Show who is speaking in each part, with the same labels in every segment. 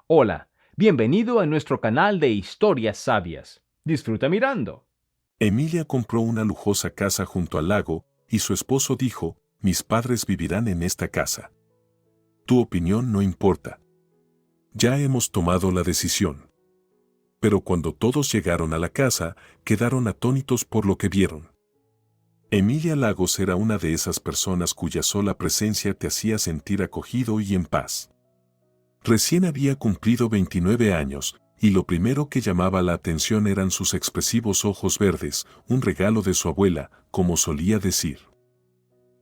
Speaker 1: Hola, bienvenido a nuestro canal de historias sabias. Disfruta mirando.
Speaker 2: Emilia compró una lujosa casa junto al lago, y su esposo dijo, mis padres vivirán en esta casa. Tu opinión no importa. Ya hemos tomado la decisión. Pero cuando todos llegaron a la casa, quedaron atónitos por lo que vieron. Emilia Lagos era una de esas personas cuya sola presencia te hacía sentir acogido y en paz. Recién había cumplido 29 años, y lo primero que llamaba la atención eran sus expresivos ojos verdes, un regalo de su abuela, como solía decir.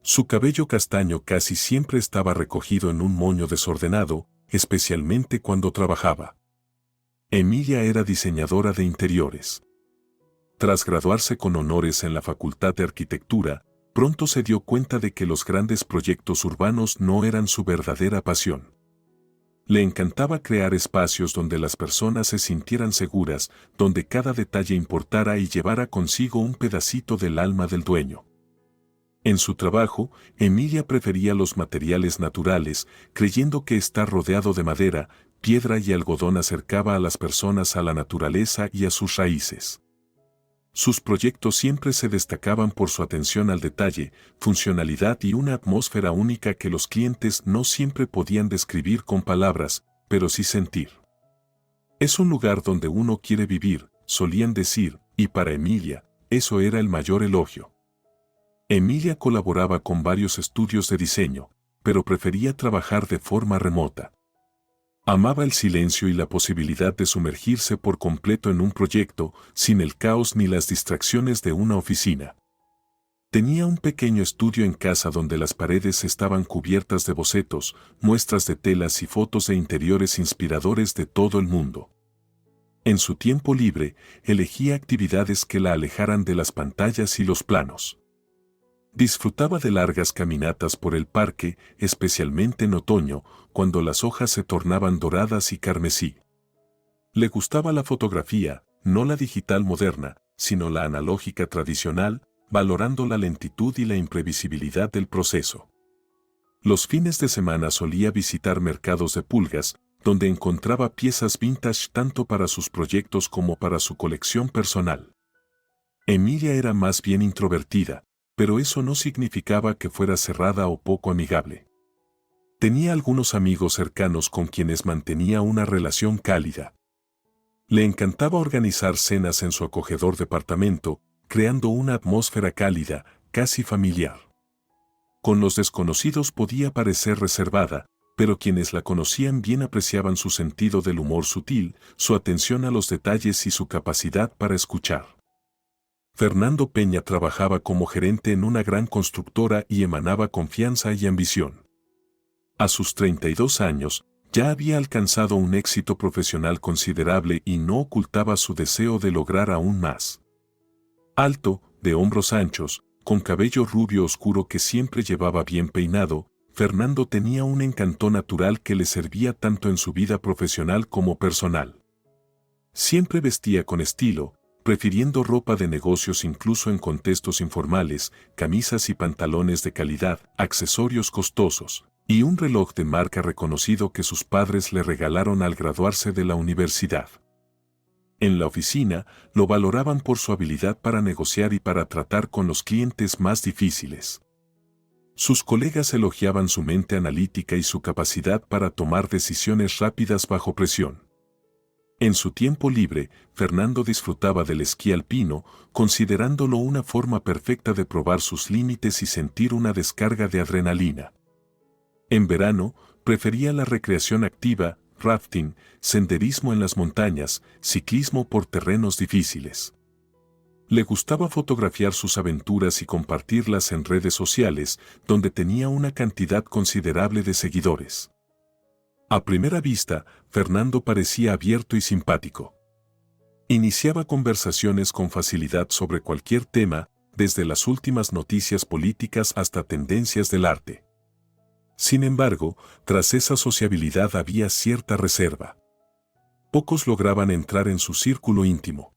Speaker 2: Su cabello castaño casi siempre estaba recogido en un moño desordenado, especialmente cuando trabajaba. Emilia era diseñadora de interiores. Tras graduarse con honores en la Facultad de Arquitectura, pronto se dio cuenta de que los grandes proyectos urbanos no eran su verdadera pasión. Le encantaba crear espacios donde las personas se sintieran seguras, donde cada detalle importara y llevara consigo un pedacito del alma del dueño. En su trabajo, Emilia prefería los materiales naturales, creyendo que estar rodeado de madera, piedra y algodón acercaba a las personas a la naturaleza y a sus raíces. Sus proyectos siempre se destacaban por su atención al detalle, funcionalidad y una atmósfera única que los clientes no siempre podían describir con palabras, pero sí sentir. Es un lugar donde uno quiere vivir, solían decir, y para Emilia, eso era el mayor elogio. Emilia colaboraba con varios estudios de diseño, pero prefería trabajar de forma remota. Amaba el silencio y la posibilidad de sumergirse por completo en un proyecto, sin el caos ni las distracciones de una oficina. Tenía un pequeño estudio en casa donde las paredes estaban cubiertas de bocetos, muestras de telas y fotos de interiores inspiradores de todo el mundo. En su tiempo libre, elegía actividades que la alejaran de las pantallas y los planos. Disfrutaba de largas caminatas por el parque, especialmente en otoño, cuando las hojas se tornaban doradas y carmesí. Le gustaba la fotografía, no la digital moderna, sino la analógica tradicional, valorando la lentitud y la imprevisibilidad del proceso. Los fines de semana solía visitar mercados de pulgas, donde encontraba piezas vintage tanto para sus proyectos como para su colección personal. Emilia era más bien introvertida, pero eso no significaba que fuera cerrada o poco amigable. Tenía algunos amigos cercanos con quienes mantenía una relación cálida. Le encantaba organizar cenas en su acogedor departamento, creando una atmósfera cálida, casi familiar. Con los desconocidos podía parecer reservada, pero quienes la conocían bien apreciaban su sentido del humor sutil, su atención a los detalles y su capacidad para escuchar. Fernando Peña trabajaba como gerente en una gran constructora y emanaba confianza y ambición. A sus 32 años, ya había alcanzado un éxito profesional considerable y no ocultaba su deseo de lograr aún más. Alto, de hombros anchos, con cabello rubio oscuro que siempre llevaba bien peinado, Fernando tenía un encanto natural que le servía tanto en su vida profesional como personal. Siempre vestía con estilo, prefiriendo ropa de negocios incluso en contextos informales, camisas y pantalones de calidad, accesorios costosos, y un reloj de marca reconocido que sus padres le regalaron al graduarse de la universidad. En la oficina, lo valoraban por su habilidad para negociar y para tratar con los clientes más difíciles. Sus colegas elogiaban su mente analítica y su capacidad para tomar decisiones rápidas bajo presión. En su tiempo libre, Fernando disfrutaba del esquí alpino, considerándolo una forma perfecta de probar sus límites y sentir una descarga de adrenalina. En verano, prefería la recreación activa, rafting, senderismo en las montañas, ciclismo por terrenos difíciles. Le gustaba fotografiar sus aventuras y compartirlas en redes sociales, donde tenía una cantidad considerable de seguidores. A primera vista, Fernando parecía abierto y simpático. Iniciaba conversaciones con facilidad sobre cualquier tema, desde las últimas noticias políticas hasta tendencias del arte. Sin embargo, tras esa sociabilidad había cierta reserva. Pocos lograban entrar en su círculo íntimo.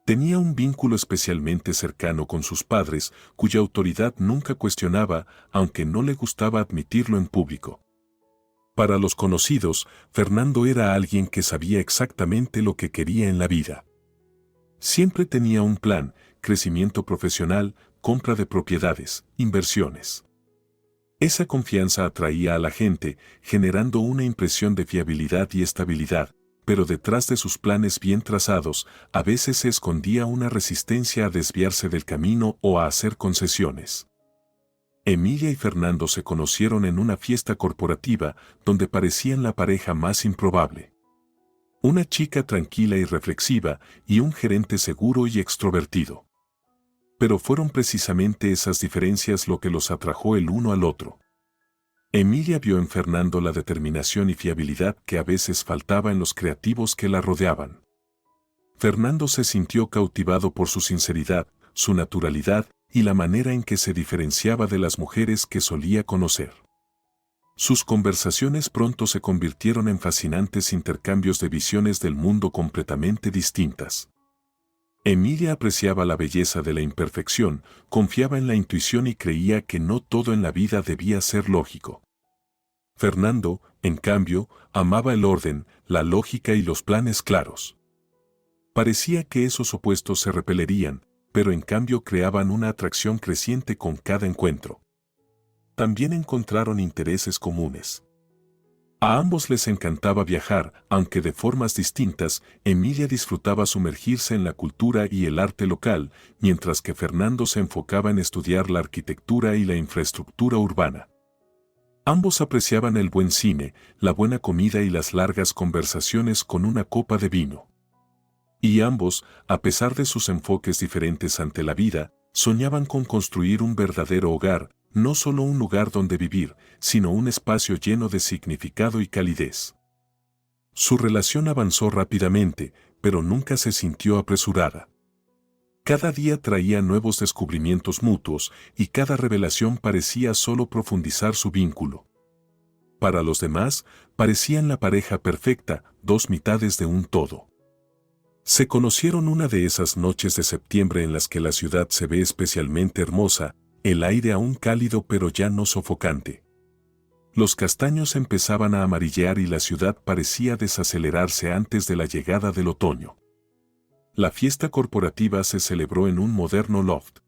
Speaker 2: Tenía un vínculo especialmente cercano con sus padres, cuya autoridad nunca cuestionaba, aunque no le gustaba admitirlo en público. Para los conocidos, Fernando era alguien que sabía exactamente lo que quería en la vida. Siempre tenía un plan: crecimiento profesional, compra de propiedades, inversiones. Esa confianza atraía a la gente, generando una impresión de fiabilidad y estabilidad, pero detrás de sus planes bien trazados, a veces se escondía una resistencia a desviarse del camino o a hacer concesiones. Emilia y Fernando se conocieron en una fiesta corporativa donde parecían la pareja más improbable. Una chica tranquila y reflexiva y un gerente seguro y extrovertido. Pero fueron precisamente esas diferencias lo que los atrajo el uno al otro. Emilia vio en Fernando la determinación y fiabilidad que a veces faltaba en los creativos que la rodeaban. Fernando se sintió cautivado por su sinceridad, su naturalidad y la manera en que se diferenciaba de las mujeres que solía conocer. Sus conversaciones pronto se convirtieron en fascinantes intercambios de visiones del mundo completamente distintas. Emilia apreciaba la belleza de la imperfección, confiaba en la intuición y creía que no todo en la vida debía ser lógico. Fernando, en cambio, amaba el orden, la lógica y los planes claros. Parecía que esos opuestos se repelerían, pero en cambio creaban una atracción creciente con cada encuentro. También encontraron intereses comunes. A ambos les encantaba viajar, aunque de formas distintas. Emilia disfrutaba sumergirse en la cultura y el arte local, mientras que Fernando se enfocaba en estudiar la arquitectura y la infraestructura urbana. Ambos apreciaban el buen cine, la buena comida y las largas conversaciones con una copa de vino. Y ambos, a pesar de sus enfoques diferentes ante la vida, soñaban con construir un verdadero hogar, no solo un lugar donde vivir, sino un espacio lleno de significado y calidez. Su relación avanzó rápidamente, pero nunca se sintió apresurada. Cada día traía nuevos descubrimientos mutuos y cada revelación parecía solo profundizar su vínculo. Para los demás, parecían la pareja perfecta, dos mitades de un todo. Se conocieron una de esas noches de septiembre en las que la ciudad se ve especialmente hermosa, el aire aún cálido pero ya no sofocante. Los castaños empezaban a amarillear y la ciudad parecía desacelerarse antes de la llegada del otoño. La fiesta corporativa se celebró en un moderno loft.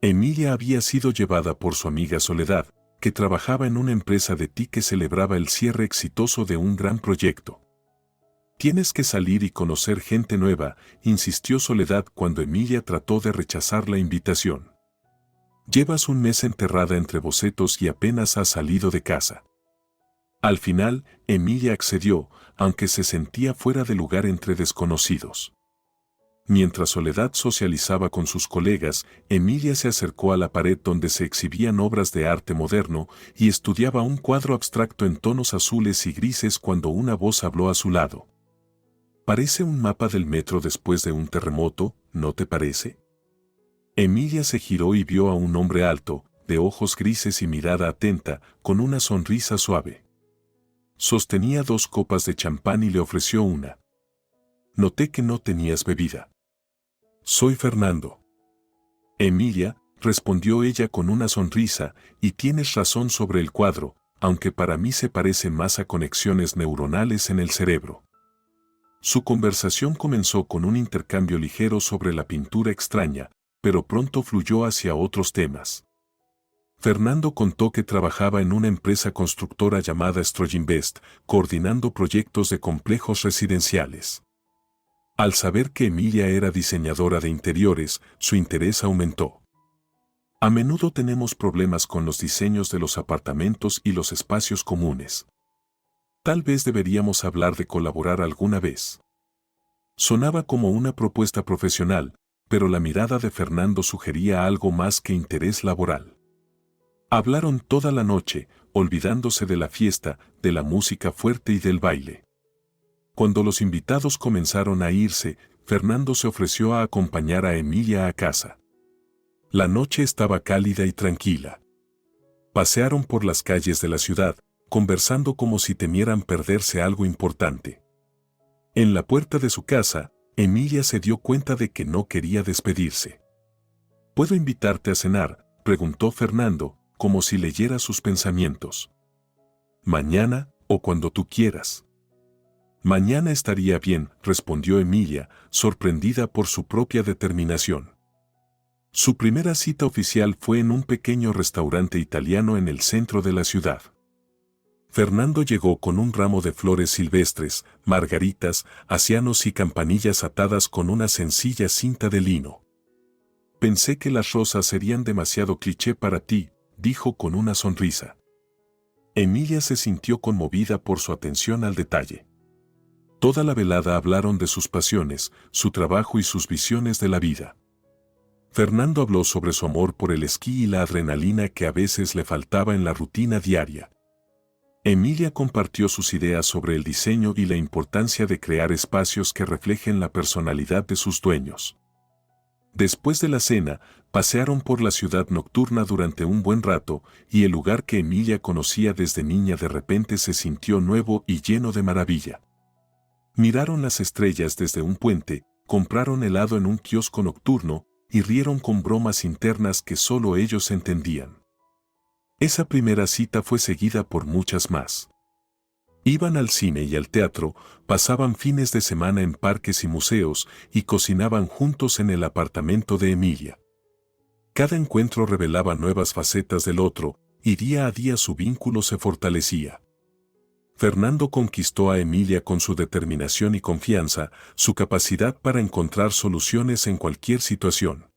Speaker 2: Emilia había sido llevada por su amiga Soledad, que trabajaba en una empresa de TI que celebraba el cierre exitoso de un gran proyecto. «Tienes que salir y conocer gente nueva», insistió Soledad cuando Emilia trató de rechazar la invitación. «Llevas un mes enterrada entre bocetos y apenas has salido de casa». Al final, Emilia accedió, aunque se sentía fuera de lugar entre desconocidos. Mientras Soledad socializaba con sus colegas, Emilia se acercó a la pared donde se exhibían obras de arte moderno y estudiaba un cuadro abstracto en tonos azules y grises cuando una voz habló a su lado. «Parece un mapa del metro después de un terremoto, ¿no te parece?». Emilia se giró y vio a un hombre alto, de ojos grises y mirada atenta, con una sonrisa suave. Sostenía 2 copas de champán y le ofreció una. «Noté que no tenías bebida». «Soy Fernando». «Emilia», respondió ella con una sonrisa, «y tienes razón sobre el cuadro, aunque para mí se parece más a conexiones neuronales en el cerebro». Su conversación comenzó con un intercambio ligero sobre la pintura extraña, pero pronto fluyó hacia otros temas. Fernando contó que trabajaba en una empresa constructora llamada Stroginvest, coordinando proyectos de complejos residenciales. Al saber que Emilia era diseñadora de interiores, su interés aumentó. «A menudo tenemos problemas con los diseños de los apartamentos y los espacios comunes. Tal vez deberíamos hablar de colaborar alguna vez». Sonaba como una propuesta profesional, pero la mirada de Fernando sugería algo más que interés laboral. Hablaron toda la noche, olvidándose de la fiesta, de la música fuerte y del baile. Cuando los invitados comenzaron a irse, Fernando se ofreció a acompañar a Emilia a casa. La noche estaba cálida y tranquila. Pasearon por las calles de la ciudad, conversando como si temieran perderse algo importante. En la puerta de su casa, Emilia se dio cuenta de que no quería despedirse. «¿Puedo invitarte a cenar?», preguntó Fernando, como si leyera sus pensamientos. «Mañana», o cuando tú quieras. Mañana estaría bien, respondió Emilia, sorprendida por su propia determinación. Su primera cita oficial fue en un pequeño restaurante italiano en el centro de la ciudad. Fernando llegó con un ramo de flores silvestres, margaritas, acianos y campanillas atadas con una sencilla cinta de lino. Pensé que las rosas serían demasiado cliché para ti, dijo con una sonrisa. Emilia se sintió conmovida por su atención al detalle. Toda la velada hablaron de sus pasiones, su trabajo y sus visiones de la vida. Fernando habló sobre su amor por el esquí y la adrenalina que a veces le faltaba en la rutina diaria. Emilia compartió sus ideas sobre el diseño y la importancia de crear espacios que reflejen la personalidad de sus dueños. Después de la cena, pasearon por la ciudad nocturna durante un buen rato, y el lugar que Emilia conocía desde niña de repente se sintió nuevo y lleno de maravilla. Miraron las estrellas desde un puente, compraron helado en un kiosco nocturno, y rieron con bromas internas que solo ellos entendían. Esa primera cita fue seguida por muchas más. Iban al cine y al teatro, pasaban fines de semana en parques y museos, y cocinaban juntos en el apartamento de Emilia. Cada encuentro revelaba nuevas facetas del otro, y día a día su vínculo se fortalecía. Fernando conquistó a Emilia con su determinación y confianza, su capacidad para encontrar soluciones en cualquier situación.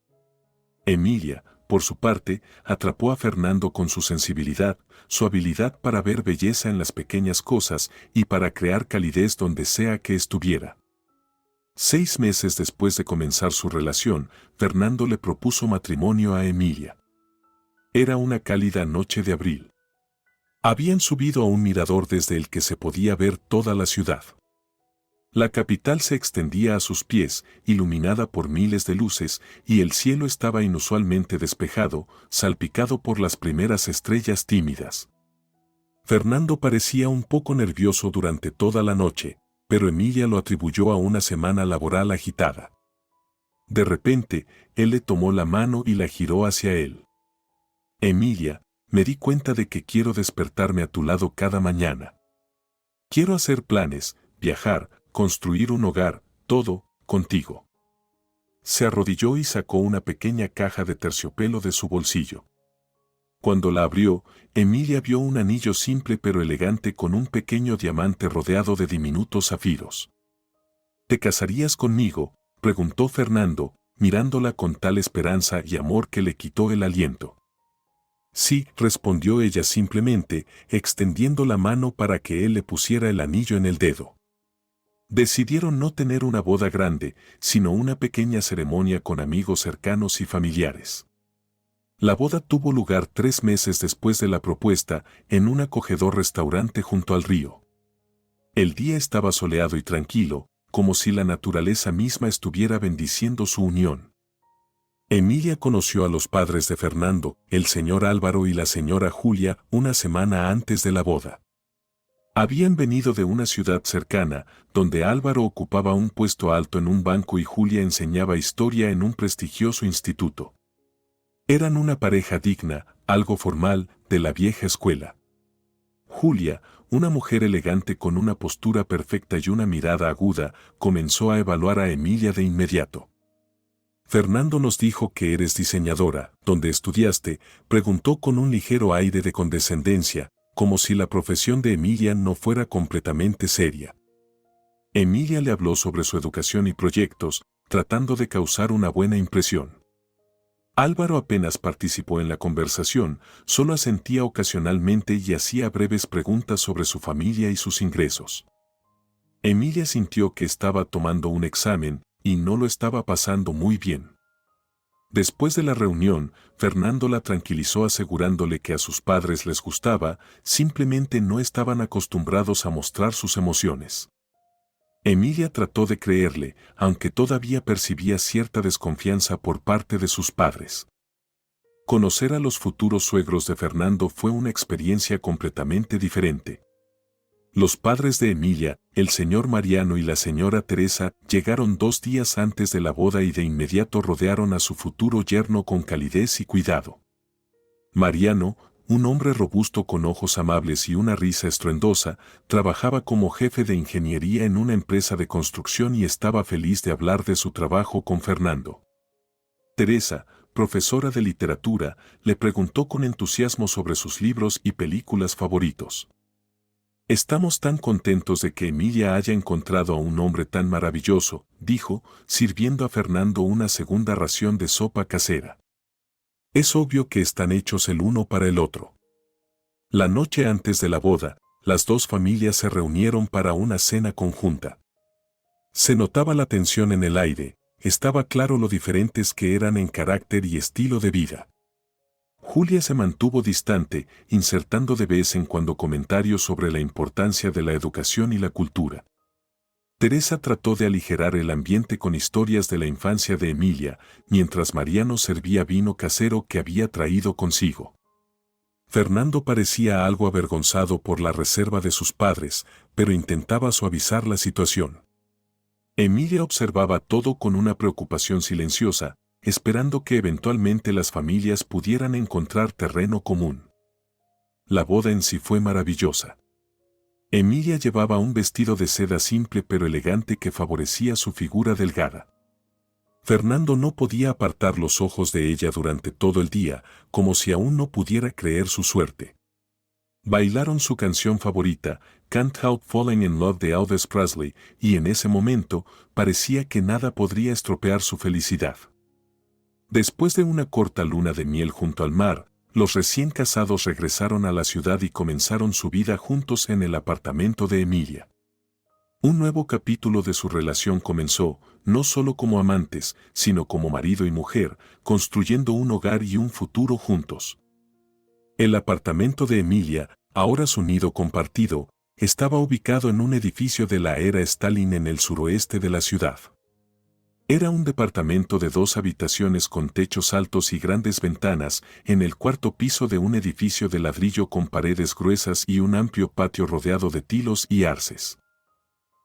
Speaker 2: Emilia, por su parte, atrapó a Fernando con su sensibilidad, su habilidad para ver belleza en las pequeñas cosas y para crear calidez donde sea que estuviera. 6 meses después de comenzar su relación, Fernando le propuso matrimonio a Emilia. Era una cálida noche de abril. Habían subido a un mirador desde el que se podía ver toda la ciudad. La capital se extendía a sus pies, iluminada por miles de luces, y el cielo estaba inusualmente despejado, salpicado por las primeras estrellas tímidas. Fernando parecía un poco nervioso durante toda la noche, pero Emilia lo atribuyó a una semana laboral agitada. De repente, él le tomó la mano y la giró hacia él. Emilia, me di cuenta de que quiero despertarme a tu lado cada mañana. Quiero hacer planes, viajar, construir un hogar, todo, contigo. Se arrodilló y sacó una pequeña caja de terciopelo de su bolsillo. Cuando la abrió, Emilia vio un anillo simple pero elegante con un pequeño diamante rodeado de diminutos zafiros. ¿Te casarías conmigo?, preguntó Fernando, mirándola con tal esperanza y amor que le quitó el aliento. Sí, respondió ella simplemente, extendiendo la mano para que él le pusiera el anillo en el dedo. Decidieron no tener una boda grande, sino una pequeña ceremonia con amigos cercanos y familiares. La boda tuvo lugar 3 meses después de la propuesta, en un acogedor restaurante junto al río. El día estaba soleado y tranquilo, como si la naturaleza misma estuviera bendiciendo su unión. Emilia conoció a los padres de Fernando, el señor Álvaro y la señora Julia, una semana antes de la boda. Habían venido de una ciudad cercana, donde Álvaro ocupaba un puesto alto en un banco y Julia enseñaba historia en un prestigioso instituto. Eran una pareja digna, algo formal, de la vieja escuela. Julia, una mujer elegante con una postura perfecta y una mirada aguda, comenzó a evaluar a Emilia de inmediato. Fernando nos dijo que eres diseñadora, ¿dónde estudiaste?, preguntó con un ligero aire de condescendencia, como si la profesión de Emilia no fuera completamente seria. Emilia le habló sobre su educación y proyectos, tratando de causar una buena impresión. Álvaro apenas participó en la conversación, solo asentía ocasionalmente y hacía breves preguntas sobre su familia y sus ingresos. Emilia sintió que estaba tomando un examen, y no lo estaba pasando muy bien. Después de la reunión, Fernando la tranquilizó asegurándole que a sus padres les gustaba, simplemente no estaban acostumbrados a mostrar sus emociones. Emilia trató de creerle, aunque todavía percibía cierta desconfianza por parte de sus padres. Conocer a los futuros suegros de Fernando fue una experiencia completamente diferente. Los padres de Emilia, el señor Mariano y la señora Teresa, llegaron 2 días antes de la boda y de inmediato rodearon a su futuro yerno con calidez y cuidado. Mariano, un hombre robusto con ojos amables y una risa estruendosa, trabajaba como jefe de ingeniería en una empresa de construcción y estaba feliz de hablar de su trabajo con Fernando. Teresa, profesora de literatura, le preguntó con entusiasmo sobre sus libros y películas favoritos. «Estamos tan contentos de que Emilia haya encontrado a un hombre tan maravilloso», dijo, sirviendo a Fernando una segunda ración de sopa casera. «Es obvio que están hechos el uno para el otro». La noche antes de la boda, las dos familias se reunieron para una cena conjunta. Se notaba la tensión en el aire, estaba claro lo diferentes que eran en carácter y estilo de vida. Julia se mantuvo distante, insertando de vez en cuando comentarios sobre la importancia de la educación y la cultura. Teresa trató de aligerar el ambiente con historias de la infancia de Emilia, mientras Mariano servía vino casero que había traído consigo. Fernando parecía algo avergonzado por la reserva de sus padres, pero intentaba suavizar la situación. Emilia observaba todo con una preocupación silenciosa, esperando que eventualmente las familias pudieran encontrar terreno común. La boda en sí fue maravillosa. Emilia llevaba un vestido de seda simple pero elegante que favorecía su figura delgada. Fernando no podía apartar los ojos de ella durante todo el día, como si aún no pudiera creer su suerte. Bailaron su canción favorita, Can't Help Falling in Love de Elvis Presley, y en ese momento parecía que nada podría estropear su felicidad. Después de una corta luna de miel junto al mar, los recién casados regresaron a la ciudad y comenzaron su vida juntos en el apartamento de Emilia. Un nuevo capítulo de su relación comenzó, no solo como amantes, sino como marido y mujer, construyendo un hogar y un futuro juntos. El apartamento de Emilia, ahora su nido compartido, estaba ubicado en un edificio de la era Stalin en el suroeste de la ciudad. Era un departamento de 2 habitaciones con techos altos y grandes ventanas, en el cuarto piso de un edificio de ladrillo con paredes gruesas y un amplio patio rodeado de tilos y arces.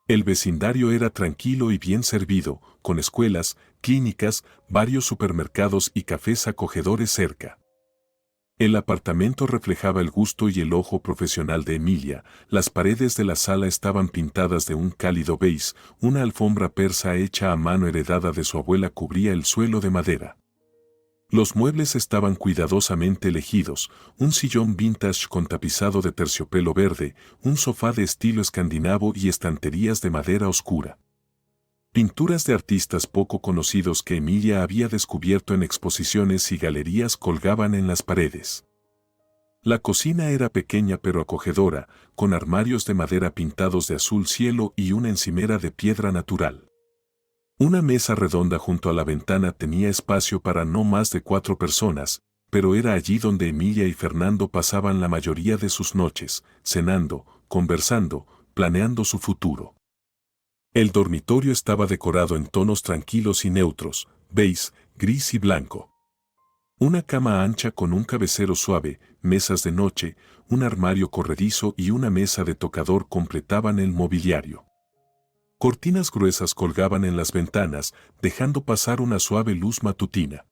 Speaker 2: El vecindario era tranquilo y bien servido, con escuelas, clínicas, varios supermercados y cafés acogedores cerca. El apartamento reflejaba el gusto y el ojo profesional de Emilia, las paredes de la sala estaban pintadas de un cálido beige, una alfombra persa hecha a mano heredada de su abuela cubría el suelo de madera. Los muebles estaban cuidadosamente elegidos, un sillón vintage con tapizado de terciopelo verde, un sofá de estilo escandinavo y estanterías de madera oscura. Pinturas de artistas poco conocidos que Emilia había descubierto en exposiciones y galerías colgaban en las paredes. La cocina era pequeña pero acogedora, con armarios de madera pintados de azul cielo y una encimera de piedra natural. Una mesa redonda junto a la ventana tenía espacio para no más de 4 personas, pero era allí donde Emilia y Fernando pasaban la mayoría de sus noches, cenando, conversando, planeando su futuro. El dormitorio estaba decorado en tonos tranquilos y neutros, beige, gris y blanco. Una cama ancha con un cabecero suave, mesas de noche, un armario corredizo y una mesa de tocador completaban el mobiliario. Cortinas gruesas colgaban en las ventanas, dejando pasar una suave luz matutina.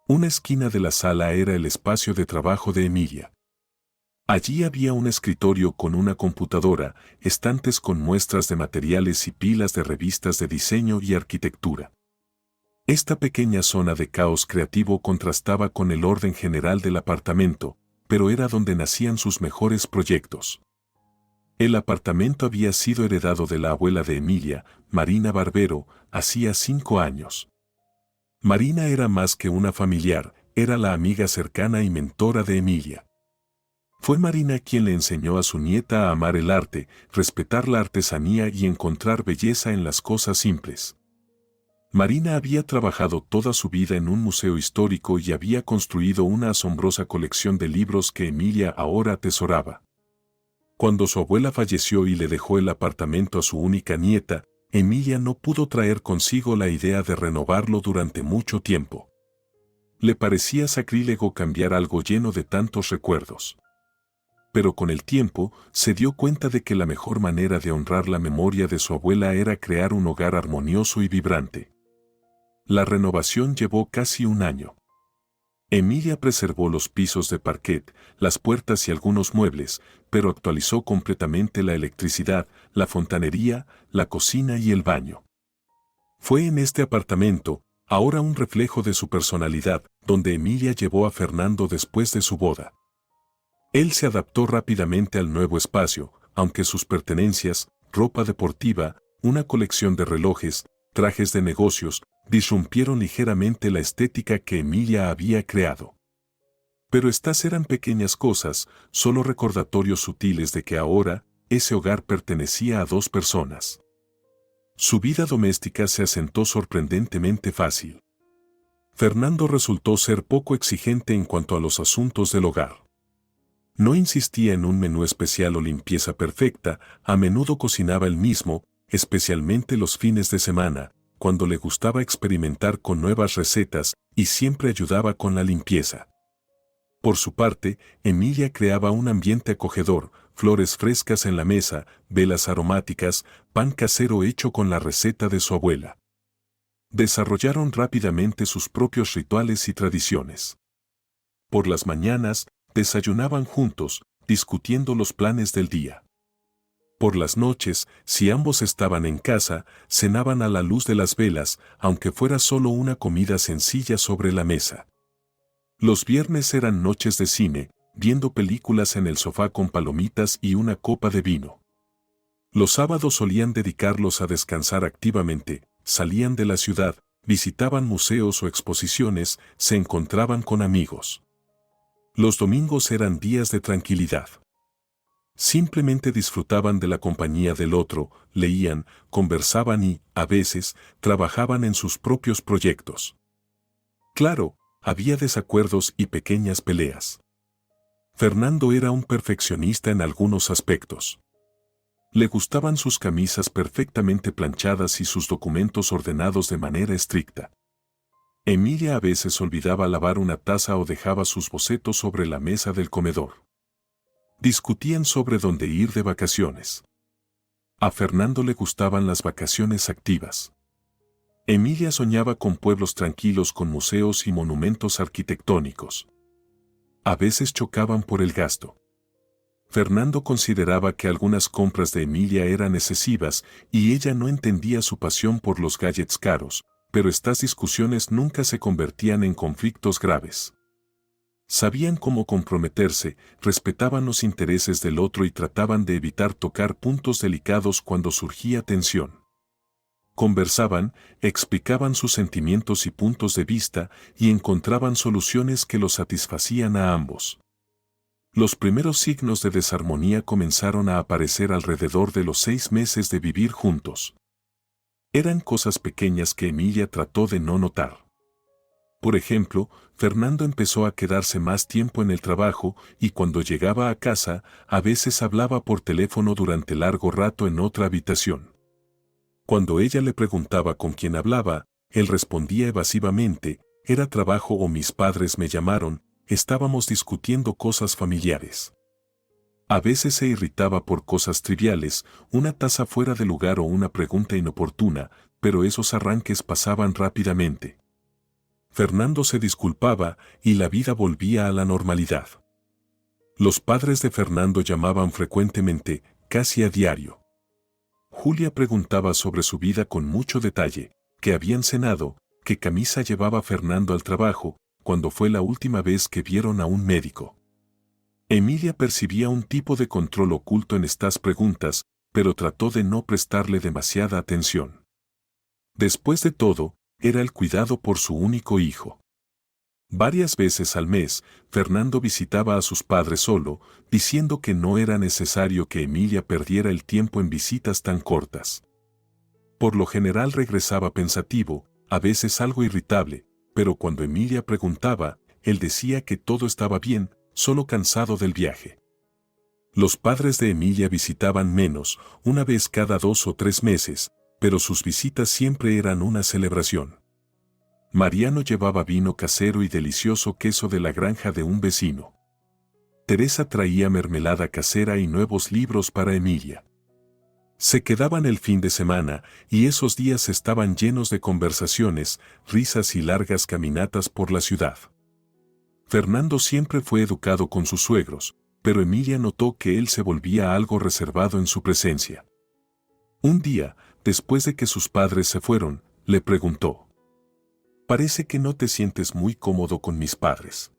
Speaker 2: Una esquina de la sala era el espacio de trabajo de Emilia. Allí había un escritorio con una computadora, estantes con muestras de materiales y pilas de revistas de diseño y arquitectura. Esta pequeña zona de caos creativo contrastaba con el orden general del apartamento, pero era donde nacían sus mejores proyectos. El apartamento había sido heredado de la abuela de Emilia, Marina Barbero, hacía 5 años. Marina era más que una familiar, era la amiga cercana y mentora de Emilia. Fue Marina quien le enseñó a su nieta a amar el arte, respetar la artesanía y encontrar belleza en las cosas simples. Marina había trabajado toda su vida en un museo histórico y había construido una asombrosa colección de libros que Emilia ahora atesoraba. Cuando su abuela falleció y le dejó el apartamento a su única nieta, Emilia no pudo traer consigo la idea de renovarlo durante mucho tiempo. Le parecía sacrílego cambiar algo lleno de tantos recuerdos. Pero con el tiempo se dio cuenta de que la mejor manera de honrar la memoria de su abuela era crear un hogar armonioso y vibrante. La renovación llevó casi un año. Emilia preservó los pisos de parquet, las puertas y algunos muebles, pero actualizó completamente la electricidad, la fontanería, la cocina y el baño. Fue en este apartamento, ahora un reflejo de su personalidad, donde Emilia llevó a Fernando después de su boda. Él se adaptó rápidamente al nuevo espacio, aunque sus pertenencias, ropa deportiva, una colección de relojes, trajes de negocios, disrumpieron ligeramente la estética que Emilia había creado. Pero estas eran pequeñas cosas, solo recordatorios sutiles de que ahora, ese hogar pertenecía a dos personas. Su vida doméstica se asentó sorprendentemente fácil. Fernando resultó ser poco exigente en cuanto a los asuntos del hogar. No insistía en un menú especial o limpieza perfecta, a menudo cocinaba él mismo, especialmente los fines de semana, cuando le gustaba experimentar con nuevas recetas y siempre ayudaba con la limpieza. Por su parte, Emilia creaba un ambiente acogedor, flores frescas en la mesa, velas aromáticas, pan casero hecho con la receta de su abuela. Desarrollaron rápidamente sus propios rituales y tradiciones. Por las mañanas, desayunaban juntos, discutiendo los planes del día. Por las noches, si ambos estaban en casa, cenaban a la luz de las velas, aunque fuera solo una comida sencilla sobre la mesa. Los viernes eran noches de cine, viendo películas en el sofá con palomitas y una copa de vino. Los sábados solían dedicarlos a descansar activamente, salían de la ciudad, visitaban museos o exposiciones, se encontraban con amigos. Los domingos eran días de tranquilidad. Simplemente disfrutaban de la compañía del otro, leían, conversaban y, a veces, trabajaban en sus propios proyectos. Claro, había desacuerdos y pequeñas peleas. Fernando era un perfeccionista en algunos aspectos. Le gustaban sus camisas perfectamente planchadas y sus documentos ordenados de manera estricta. Emilia a veces olvidaba lavar una taza o dejaba sus bocetos sobre la mesa del comedor. Discutían sobre dónde ir de vacaciones. A Fernando le gustaban las vacaciones activas. Emilia soñaba con pueblos tranquilos con museos y monumentos arquitectónicos. A veces chocaban por el gasto. Fernando consideraba que algunas compras de Emilia eran excesivas y ella no entendía su pasión por los gadgets caros, pero estas discusiones nunca se convertían en conflictos graves. Sabían cómo comprometerse, respetaban los intereses del otro y trataban de evitar tocar puntos delicados cuando surgía tensión. Conversaban, explicaban sus sentimientos y puntos de vista y encontraban soluciones que los satisfacían a ambos. Los primeros signos de desarmonía comenzaron a aparecer alrededor de los 6 meses de vivir juntos. Eran cosas pequeñas que Emilia trató de no notar. Por ejemplo, Fernando empezó a quedarse más tiempo en el trabajo y cuando llegaba a casa, a veces hablaba por teléfono durante largo rato en otra habitación. Cuando ella le preguntaba con quién hablaba, él respondía evasivamente, era trabajo o mis padres me llamaron, estábamos discutiendo cosas familiares. A veces se irritaba por cosas triviales, una taza fuera de lugar o una pregunta inoportuna, pero esos arranques pasaban rápidamente. Fernando se disculpaba y la vida volvía a la normalidad. Los padres de Fernando llamaban frecuentemente, casi a diario. Julia preguntaba sobre su vida con mucho detalle, qué habían cenado, qué camisa llevaba Fernando al trabajo, cuándo fue la última vez que vieron a un médico. Emilia percibía un tipo de control oculto en estas preguntas, pero trató de no prestarle demasiada atención. Después de todo, era el cuidado por su único hijo. Varias veces al mes, Fernando visitaba a sus padres solo, diciendo que no era necesario que Emilia perdiera el tiempo en visitas tan cortas. Por lo general regresaba pensativo, a veces algo irritable, pero cuando Emilia preguntaba, él decía que todo estaba bien, solo cansado del viaje. Los padres de Emilia visitaban menos, una vez cada 2 o 3 meses, pero sus visitas siempre eran una celebración. Mariano llevaba vino casero y delicioso queso de la granja de un vecino. Teresa traía mermelada casera y nuevos libros para Emilia. Se quedaban el fin de semana, y esos días estaban llenos de conversaciones, risas y largas caminatas por la ciudad. Fernando siempre fue educado con sus suegros, pero Emilia notó que él se volvía algo reservado en su presencia. Un día, después de que sus padres se fueron, le preguntó: «Parece que no te sientes muy cómodo con mis padres.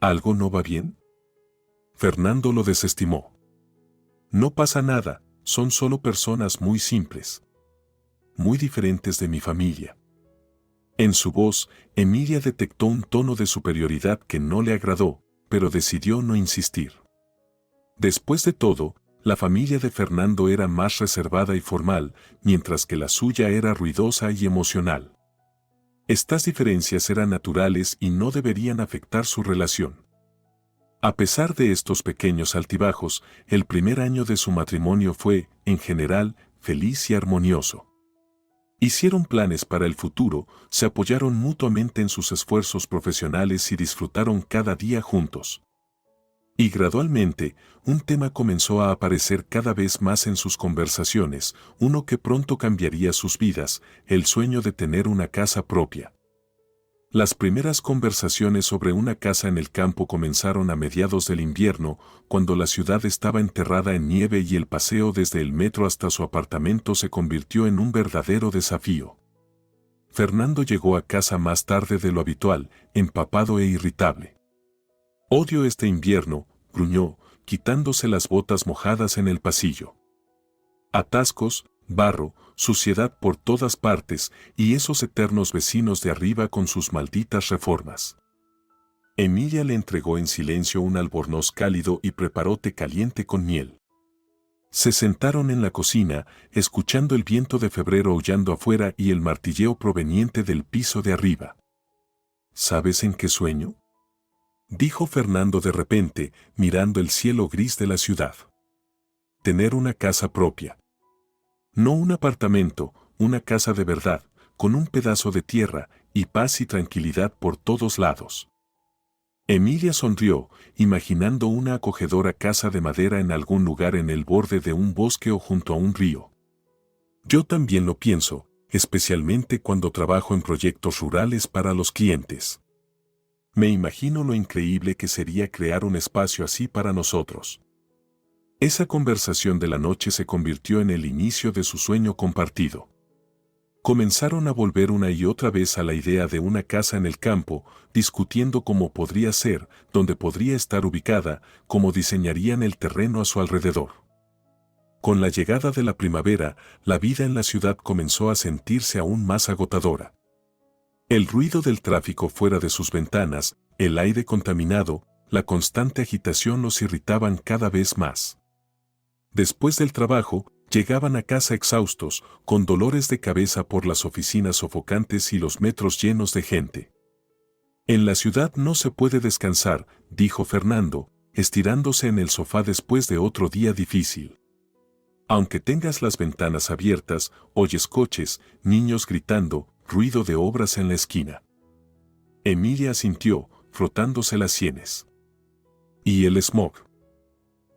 Speaker 2: ¿Algo no va bien?». Fernando lo desestimó. «No pasa nada, son solo personas muy simples. Muy diferentes de mi familia». En su voz, Emilia detectó un tono de superioridad que no le agradó, pero decidió no insistir. Después de todo, la familia de Fernando era más reservada y formal, mientras que la suya era ruidosa y emocional. Estas diferencias eran naturales y no deberían afectar su relación. A pesar de estos pequeños altibajos, el primer año de su matrimonio fue, en general, feliz y armonioso. Hicieron planes para el futuro, se apoyaron mutuamente en sus esfuerzos profesionales y disfrutaron cada día juntos. Y gradualmente, un tema comenzó a aparecer cada vez más en sus conversaciones, uno que pronto cambiaría sus vidas: el sueño de tener una casa propia. Las primeras conversaciones sobre una casa en el campo comenzaron a mediados del invierno, cuando la ciudad estaba enterrada en nieve y el paseo desde el metro hasta su apartamento se convirtió en un verdadero desafío. Fernando llegó a casa más tarde de lo habitual, empapado e irritable. «Odio este invierno», gruñó, quitándose las botas mojadas en el pasillo. «Atascos, barro, suciedad por todas partes y esos eternos vecinos de arriba con sus malditas reformas». Emilia le entregó en silencio un albornoz cálido y preparó té caliente con miel. Se sentaron en la cocina, escuchando el viento de febrero aullando afuera y el martilleo proveniente del piso de arriba. «¿Sabes en qué sueño?», dijo Fernando de repente, mirando el cielo gris de la ciudad. «Tener una casa propia. No un apartamento, una casa de verdad, con un pedazo de tierra, y paz y tranquilidad por todos lados». Emilia sonrió, imaginando una acogedora casa de madera en algún lugar en el borde de un bosque o junto a un río. «Yo también lo pienso, especialmente cuando trabajo en proyectos rurales para los clientes. Me imagino lo increíble que sería crear un espacio así para nosotros». Esa conversación de la noche se convirtió en el inicio de su sueño compartido. Comenzaron a volver una y otra vez a la idea de una casa en el campo, discutiendo cómo podría ser, dónde podría estar ubicada, cómo diseñarían el terreno a su alrededor. Con la llegada de la primavera, la vida en la ciudad comenzó a sentirse aún más agotadora. El ruido del tráfico fuera de sus ventanas, el aire contaminado, la constante agitación los irritaban cada vez más. Después del trabajo, llegaban a casa exhaustos, con dolores de cabeza por las oficinas sofocantes y los metros llenos de gente. «En la ciudad no se puede descansar», dijo Fernando, estirándose en el sofá después de otro día difícil. «Aunque tengas las ventanas abiertas, oyes coches, niños gritando, ruido de obras en la esquina». Emilia asintió, frotándose las sienes. «¿Y el smog?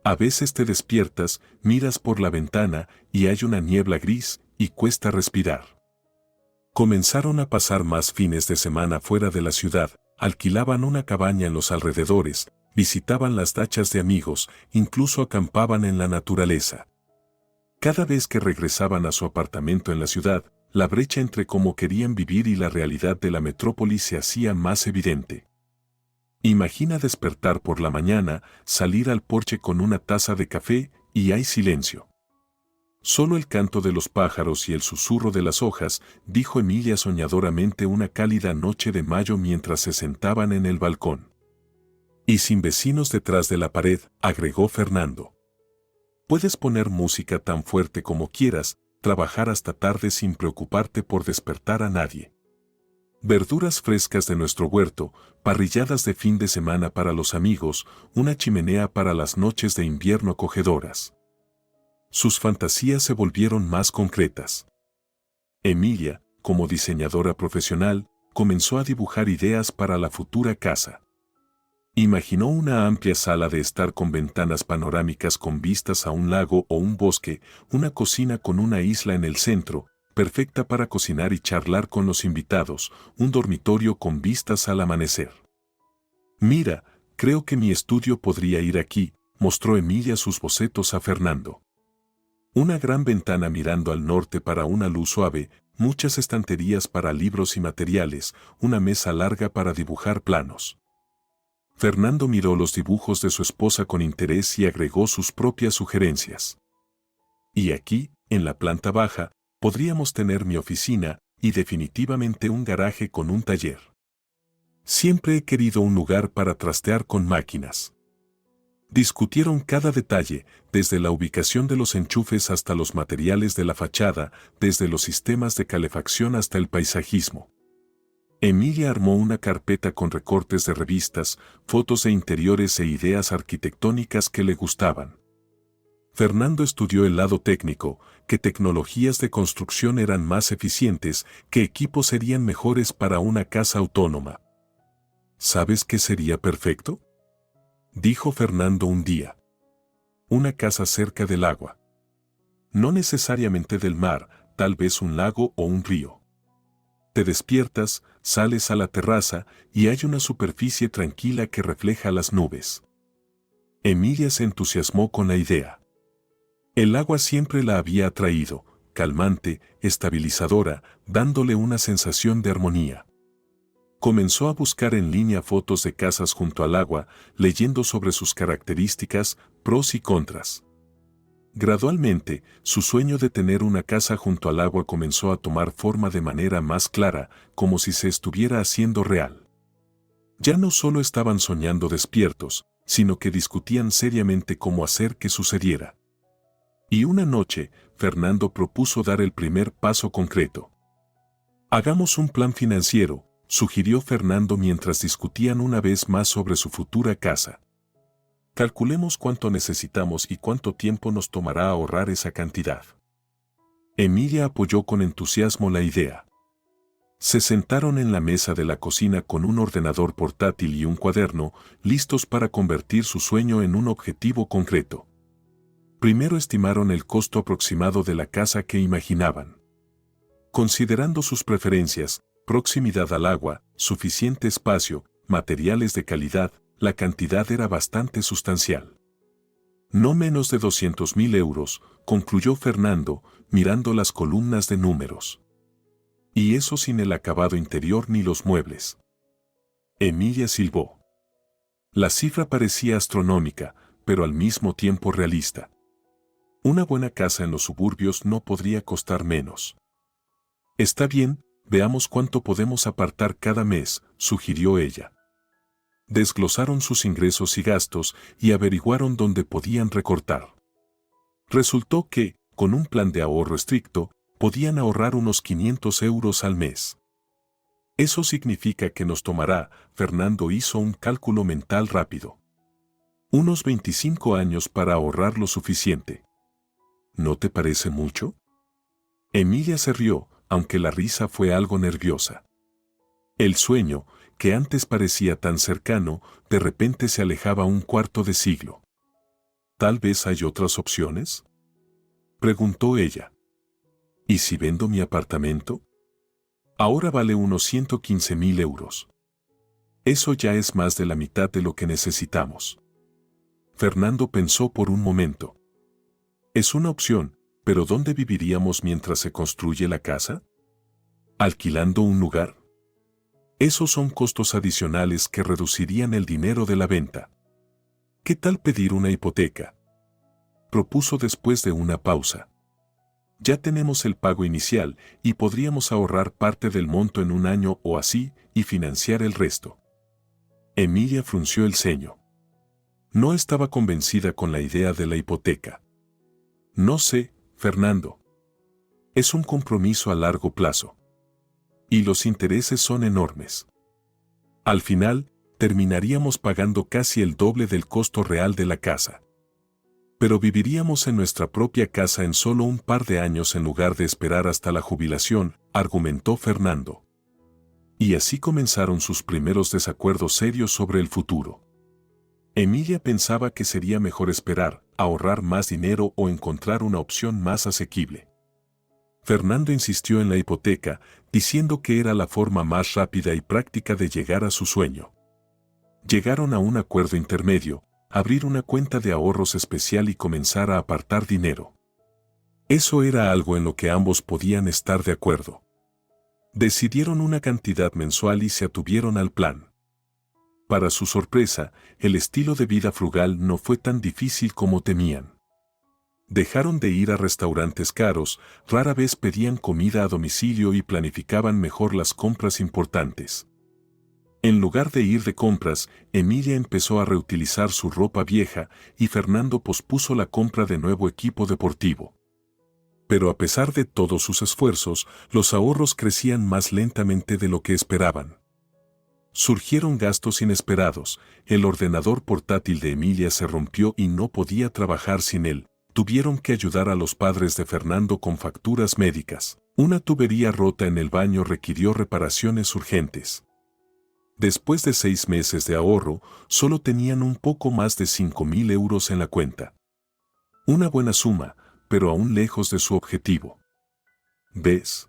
Speaker 2: A veces te despiertas, miras por la ventana y hay una niebla gris y cuesta respirar». Comenzaron a pasar más fines de semana fuera de la ciudad, alquilaban una cabaña en los alrededores, visitaban las dachas de amigos, incluso acampaban en la naturaleza. Cada vez que regresaban a su apartamento en la ciudad, la brecha entre cómo querían vivir y la realidad de la metrópoli se hacía más evidente. Imagina despertar por la mañana, salir al porche con una taza de café y hay silencio. «Solo el canto de los pájaros y el susurro de las hojas», dijo Emilia soñadoramente una cálida noche de mayo mientras se sentaban en el balcón. «Y sin vecinos detrás de la pared», agregó Fernando. «Puedes poner música tan fuerte como quieras, trabajar hasta tarde sin preocuparte por despertar a nadie. Verduras frescas de nuestro huerto, parrilladas de fin de semana para los amigos, una chimenea para las noches de invierno acogedoras». Sus fantasías se volvieron más concretas. Emilia, como diseñadora profesional, comenzó a dibujar ideas para la futura casa. Imaginó una amplia sala de estar con ventanas panorámicas con vistas a un lago o un bosque, una cocina con una isla en el centro, perfecta para cocinar y charlar con los invitados, un dormitorio con vistas al amanecer. Mira, creo que mi estudio podría ir aquí, mostró Emilia sus bocetos a Fernando. Una gran ventana mirando al norte para una luz suave, muchas estanterías para libros y materiales, una mesa larga para dibujar planos. Fernando miró los dibujos de su esposa con interés y agregó sus propias sugerencias. Y aquí, en la planta baja, podríamos tener mi oficina y definitivamente un garaje con un taller. Siempre he querido un lugar para trastear con máquinas. Discutieron cada detalle, desde la ubicación de los enchufes hasta los materiales de la fachada, desde los sistemas de calefacción hasta el paisajismo. Emilia armó una carpeta con recortes de revistas, fotos de interiores e ideas arquitectónicas que le gustaban. Fernando estudió el lado técnico, qué tecnologías de construcción eran más eficientes, qué equipos serían mejores para una casa autónoma. ¿Sabes qué sería perfecto?, dijo Fernando un día. Una casa cerca del agua. No necesariamente del mar, tal vez un lago o un río. Te despiertas, sales a la terraza y hay una superficie tranquila que refleja las nubes. Emilia se entusiasmó con la idea. El agua siempre la había atraído, calmante, estabilizadora, dándole una sensación de armonía. Comenzó a buscar en línea fotos de casas junto al agua, leyendo sobre sus características, pros y contras. Gradualmente, su sueño de tener una casa junto al agua comenzó a tomar forma de manera más clara, como si se estuviera haciendo real. Ya no solo estaban soñando despiertos, sino que discutían seriamente cómo hacer que sucediera. Y una noche, Fernando propuso dar el primer paso concreto. Hagamos un plan financiero, sugirió Fernando mientras discutían una vez más sobre su futura casa. Calculemos cuánto necesitamos y cuánto tiempo nos tomará ahorrar esa cantidad. Emilia apoyó con entusiasmo la idea. Se sentaron en la mesa de la cocina con un ordenador portátil y un cuaderno, listos para convertir su sueño en un objetivo concreto. Primero estimaron el costo aproximado de la casa que imaginaban. Considerando sus preferencias, proximidad al agua, suficiente espacio, materiales de calidad, la cantidad era bastante sustancial. No menos de 200.000 euros, concluyó Fernando, mirando las columnas de números. Y eso sin el acabado interior ni los muebles. Emilia silbó. La cifra parecía astronómica, pero al mismo tiempo realista. Una buena casa en los suburbios no podría costar menos. Está bien, veamos cuánto podemos apartar cada mes, sugirió ella. Desglosaron sus ingresos y gastos y averiguaron dónde podían recortar. Resultó que, con un plan de ahorro estricto, podían ahorrar unos 500 euros al mes. Eso significa que nos tomará, Fernando hizo un cálculo mental rápido. Unos 25 años para ahorrar lo suficiente. ¿No te parece mucho? Emilia se rió, aunque la risa fue algo nerviosa. El sueño, que antes parecía tan cercano, de repente se alejaba un cuarto de siglo. ¿Tal vez hay otras opciones?, preguntó ella. ¿Y si vendo mi apartamento? Ahora vale unos 115.000 euros. Eso ya es más de la mitad de lo que necesitamos. Fernando pensó por un momento. Es una opción, pero ¿dónde viviríamos mientras se construye la casa? ¿Alquilando un lugar? Esos son costos adicionales que reducirían el dinero de la venta. ¿Qué tal pedir una hipoteca?, propuso después de una pausa. Ya tenemos el pago inicial y podríamos ahorrar parte del monto en un año o así y financiar el resto. Emilia frunció el ceño. No estaba convencida con la idea de la hipoteca. No sé, Fernando. Es un compromiso a largo plazo. Y los intereses son enormes. Al final, terminaríamos pagando casi el doble del costo real de la casa. Pero viviríamos en nuestra propia casa en solo un par de años en lugar de esperar hasta la jubilación, argumentó Fernando. Y así comenzaron sus primeros desacuerdos serios sobre el futuro. Emilia pensaba que sería mejor esperar, ahorrar más dinero o encontrar una opción más asequible. Fernando insistió en la hipoteca, diciendo que era la forma más rápida y práctica de llegar a su sueño. Llegaron a un acuerdo intermedio, abrir una cuenta de ahorros especial y comenzar a apartar dinero. Eso era algo en lo que ambos podían estar de acuerdo. Decidieron una cantidad mensual y se atuvieron al plan. Para su sorpresa, el estilo de vida frugal no fue tan difícil como temían. Dejaron de ir a restaurantes caros, rara vez pedían comida a domicilio y planificaban mejor las compras importantes. En lugar de ir de compras, Emilia empezó a reutilizar su ropa vieja y Fernando pospuso la compra de nuevo equipo deportivo. Pero a pesar de todos sus esfuerzos, los ahorros crecían más lentamente de lo que esperaban. Surgieron gastos inesperados, el ordenador portátil de Emilia se rompió y no podía trabajar sin él. Tuvieron que ayudar a los padres de Fernando con facturas médicas. Una tubería rota en el baño requirió reparaciones urgentes. Después de 6 meses de ahorro, solo tenían un poco más de 5.000 euros en la cuenta. Una buena suma, pero aún lejos de su objetivo. ¿Ves?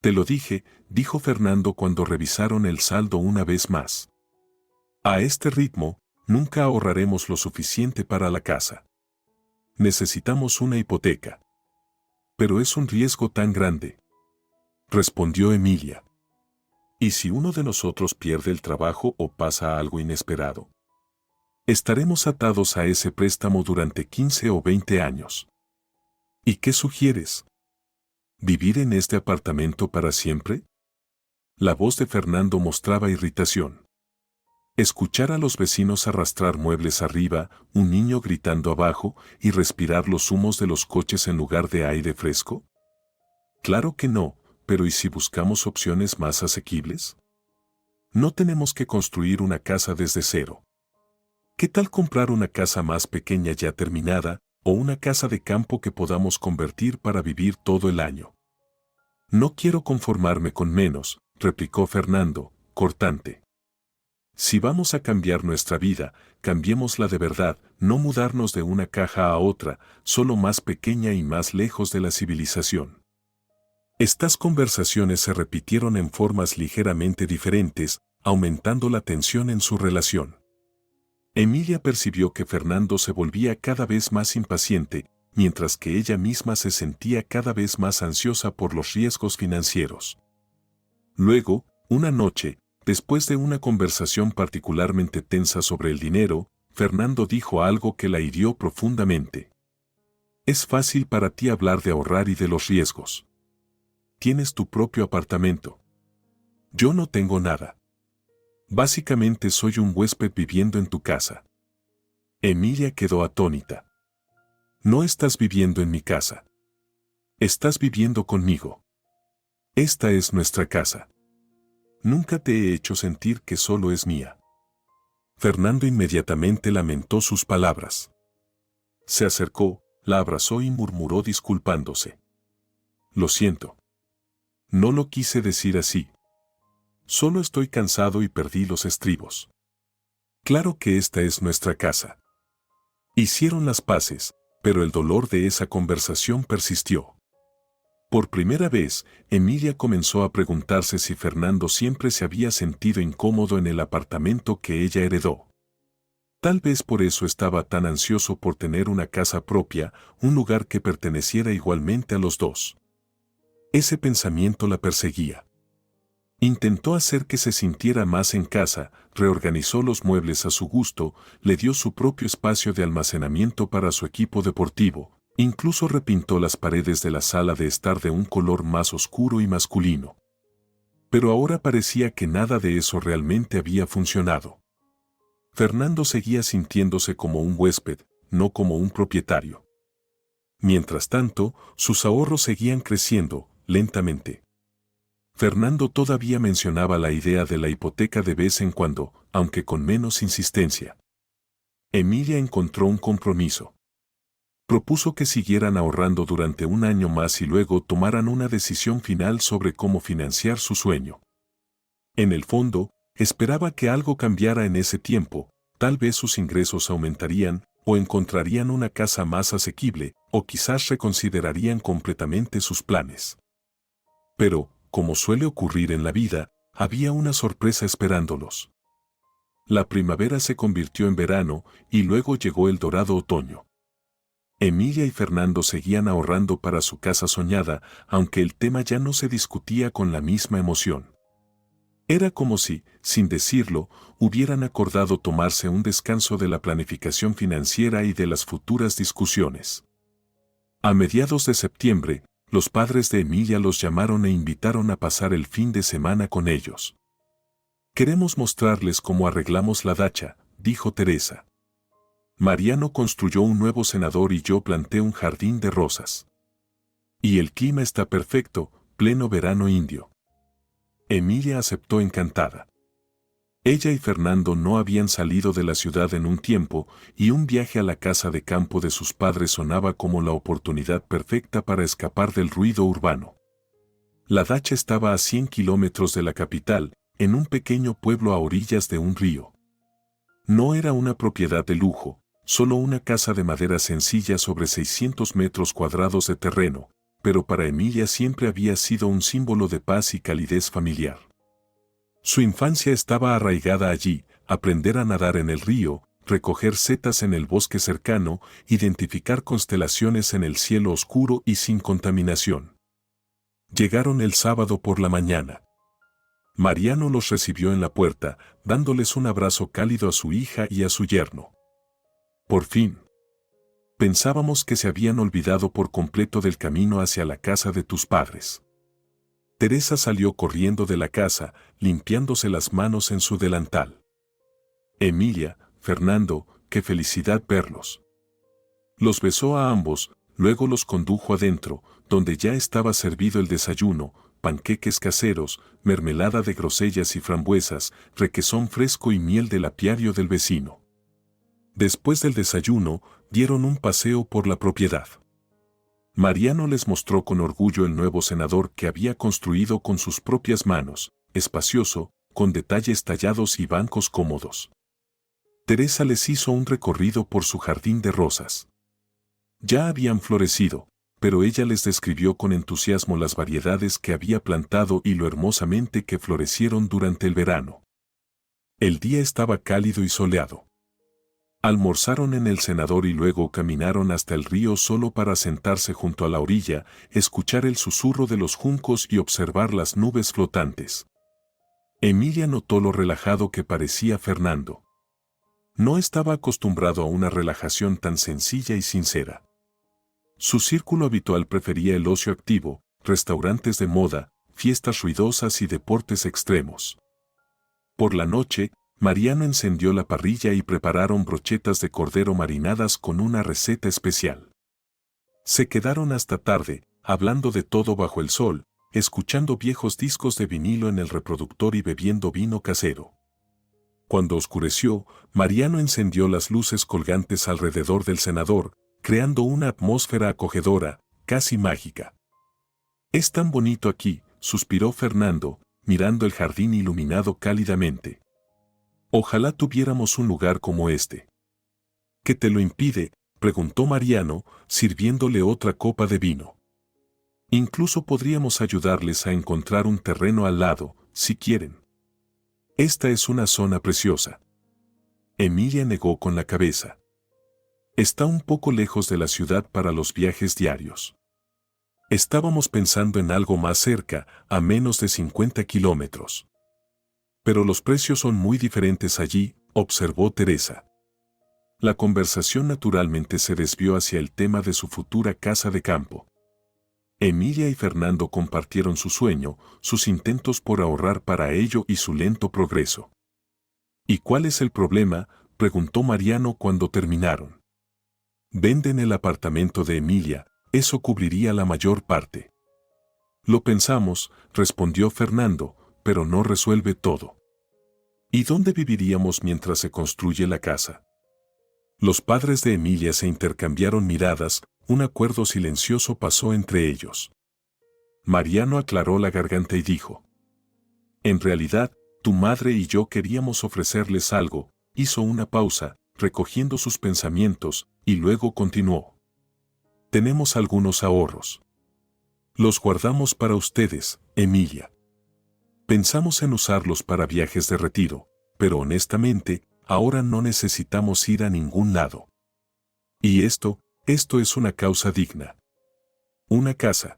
Speaker 2: Te lo dije, dijo Fernando cuando revisaron el saldo una vez más. A este ritmo, nunca ahorraremos lo suficiente para la casa. Necesitamos una hipoteca. Pero es un riesgo tan grande, respondió Emilia. ¿Y si uno de nosotros pierde el trabajo o pasa algo inesperado? Estaremos atados a ese préstamo durante 15 o 20 años. ¿Y qué sugieres? ¿Vivir en este apartamento para siempre? La voz de Fernando mostraba irritación. Escuchar a los vecinos arrastrar muebles arriba, un niño gritando abajo y respirar los humos de los coches en lugar de aire fresco. Claro que no, pero ¿y si buscamos opciones más asequibles? No tenemos que construir una casa desde cero. ¿Qué tal comprar una casa más pequeña ya terminada, o una casa de campo que podamos convertir para vivir todo el año? No quiero conformarme con menos, replicó Fernando, cortante. Si vamos a cambiar nuestra vida, cambiémosla de verdad, no mudarnos de una caja a otra, solo más pequeña y más lejos de la civilización. Estas conversaciones se repitieron en formas ligeramente diferentes, aumentando la tensión en su relación. Emilia percibió que Fernando se volvía cada vez más impaciente, mientras que ella misma se sentía cada vez más ansiosa por los riesgos financieros. Luego, una noche, después de una conversación particularmente tensa sobre el dinero, Fernando dijo algo que la hirió profundamente. Es fácil para ti hablar de ahorrar y de los riesgos. Tienes tu propio apartamento. Yo no tengo nada. Básicamente soy un huésped viviendo en tu casa. Emilia quedó atónita. No estás viviendo en mi casa. Estás viviendo conmigo. Esta es nuestra casa. Nunca te he hecho sentir que solo es mía. Fernando inmediatamente lamentó sus palabras. Se acercó, la abrazó y murmuró disculpándose. Lo siento. No lo quise decir así. Solo estoy cansado y perdí los estribos. Claro que esta es nuestra casa. Hicieron las paces, pero el dolor de esa conversación persistió. Por primera vez, Emilia comenzó a preguntarse si Fernando siempre se había sentido incómodo en el apartamento que ella heredó. Tal vez por eso estaba tan ansioso por tener una casa propia, un lugar que perteneciera igualmente a los dos. Ese pensamiento la perseguía. Intentó hacer que se sintiera más en casa, reorganizó los muebles a su gusto, le dio su propio espacio de almacenamiento para su equipo deportivo, incluso repintó las paredes de la sala de estar de un color más oscuro y masculino. Pero ahora parecía que nada de eso realmente había funcionado. Fernando seguía sintiéndose como un huésped, no como un propietario. Mientras tanto, sus ahorros seguían creciendo, lentamente. Fernando todavía mencionaba la idea de la hipoteca de vez en cuando, aunque con menos insistencia. Emilia encontró un compromiso. Propuso que siguieran ahorrando durante un año más y luego tomaran una decisión final sobre cómo financiar su sueño. En el fondo, esperaba que algo cambiara en ese tiempo, tal vez sus ingresos aumentarían, o encontrarían una casa más asequible, o quizás reconsiderarían completamente sus planes. Pero, como suele ocurrir en la vida, había una sorpresa esperándolos. La primavera se convirtió en verano y luego llegó el dorado otoño. Emilia y Fernando seguían ahorrando para su casa soñada, aunque el tema ya no se discutía con la misma emoción. Era como si, sin decirlo, hubieran acordado tomarse un descanso de la planificación financiera y de las futuras discusiones. A mediados de septiembre, los padres de Emilia los llamaron e invitaron a pasar el fin de semana con ellos. «Queremos mostrarles cómo arreglamos la dacha», dijo Teresa. «Mariano construyó un nuevo cenador y yo planté un jardín de rosas. Y el clima está perfecto, pleno verano indio». Emilia aceptó encantada. Ella y Fernando no habían salido de la ciudad en un tiempo y un viaje a la casa de campo de sus padres sonaba como la oportunidad perfecta para escapar del ruido urbano. La dacha estaba a 100 kilómetros de la capital, en un pequeño pueblo a orillas de un río. No era una propiedad de lujo, solo una casa de madera sencilla sobre 600 metros cuadrados de terreno, pero para Emilia siempre había sido un símbolo de paz y calidez familiar. Su infancia estaba arraigada allí, aprender a nadar en el río, recoger setas en el bosque cercano, identificar constelaciones en el cielo oscuro y sin contaminación. Llegaron el sábado por la mañana. Mariano los recibió en la puerta, dándoles un abrazo cálido a su hija y a su yerno. Por fin. Pensábamos que se habían olvidado por completo del camino hacia la casa de tus padres. Teresa salió corriendo de la casa, limpiándose las manos en su delantal. Emilia, Fernando, qué felicidad verlos. Los besó a ambos, luego los condujo adentro, donde ya estaba servido el desayuno, panqueques caseros, mermelada de grosellas y frambuesas, requesón fresco y miel del apiario del vecino. Después del desayuno, dieron un paseo por la propiedad. Mariano les mostró con orgullo el nuevo cenador que había construido con sus propias manos, espacioso, con detalles tallados y bancos cómodos. Teresa les hizo un recorrido por su jardín de rosas. Ya habían florecido, pero ella les describió con entusiasmo las variedades que había plantado y lo hermosamente que florecieron durante el verano. El día estaba cálido y soleado. Almorzaron en el cenador y luego caminaron hasta el río solo para sentarse junto a la orilla, escuchar el susurro de los juncos y observar las nubes flotantes. Emilia notó lo relajado que parecía Fernando. No estaba acostumbrado a una relajación tan sencilla y sincera. Su círculo habitual prefería el ocio activo, restaurantes de moda, fiestas ruidosas y deportes extremos. Por la noche, Mariano encendió la parrilla y prepararon brochetas de cordero marinadas con una receta especial. Se quedaron hasta tarde, hablando de todo bajo el sol, escuchando viejos discos de vinilo en el reproductor y bebiendo vino casero. Cuando oscureció, Mariano encendió las luces colgantes alrededor del cenador, creando una atmósfera acogedora, casi mágica. «Es tan bonito aquí», suspiró Fernando, mirando el jardín iluminado cálidamente. «Ojalá tuviéramos un lugar como este». «¿Qué te lo impide?», preguntó Mariano, sirviéndole otra copa de vino. «Incluso podríamos ayudarles a encontrar un terreno al lado, si quieren. Esta es una zona preciosa». Emilia negó con la cabeza. «Está un poco lejos de la ciudad para los viajes diarios. Estábamos pensando en algo más cerca, a menos de 50 kilómetros. Pero los precios son muy diferentes allí», observó Teresa. La conversación naturalmente se desvió hacia el tema de su futura casa de campo. Emilia y Fernando compartieron su sueño, sus intentos por ahorrar para ello y su lento progreso. «¿Y cuál es el problema?», preguntó Mariano cuando terminaron. «Venden el apartamento de Emilia, eso cubriría la mayor parte». «Lo pensamos», respondió Fernando, «pero no resuelve todo». «¿Y dónde viviríamos mientras se construye la casa?». Los padres de Emilia se intercambiaron miradas, un acuerdo silencioso pasó entre ellos. Mariano aclaró la garganta y dijo: «En realidad, tu madre y yo queríamos ofrecerles algo», hizo una pausa, recogiendo sus pensamientos, y luego continuó. «Tenemos algunos ahorros. Los guardamos para ustedes, Emilia. Pensamos en usarlos para viajes de retiro, pero honestamente, ahora no necesitamos ir a ningún lado. Y esto es una causa digna. Una casa.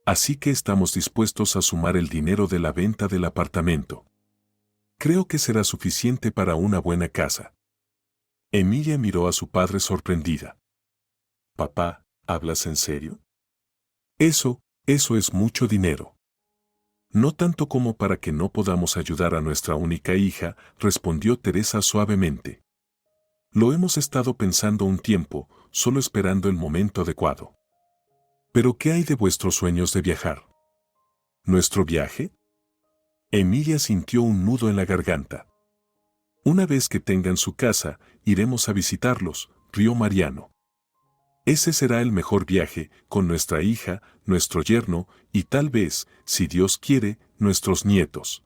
Speaker 2: Así que estamos dispuestos a sumar el dinero de la venta del apartamento. Creo que será suficiente para una buena casa. Emilia miró a su padre sorprendida. Papá, ¿hablas en serio? Eso es mucho dinero. No tanto como para que no podamos ayudar a nuestra única hija, respondió Teresa suavemente. Lo hemos estado pensando un tiempo, solo esperando el momento adecuado. ¿Pero qué hay de vuestros sueños de viajar? ¿Nuestro viaje? Emilia sintió un nudo en la garganta. Una vez que tengan su casa, iremos a visitarlos, rió Mariano. Ese será el mejor viaje, con nuestra hija, nuestro yerno, y tal vez, si Dios quiere, nuestros nietos.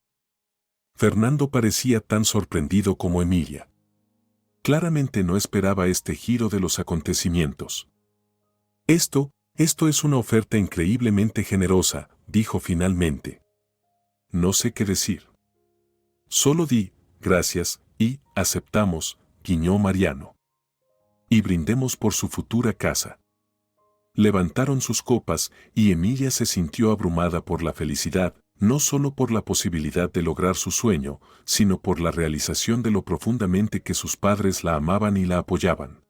Speaker 2: Fernando parecía tan sorprendido como Emilia. Claramente no esperaba este giro de los acontecimientos. Esto es una oferta increíblemente generosa, dijo finalmente. No sé qué decir. Solo di, gracias, y aceptamos, guiñó Mariano. Y brindemos por su futura casa. Levantaron sus copas y Emilia se sintió abrumada por la felicidad, no solo por la posibilidad de lograr su sueño, sino por la realización de lo profundamente que sus padres la amaban y la apoyaban.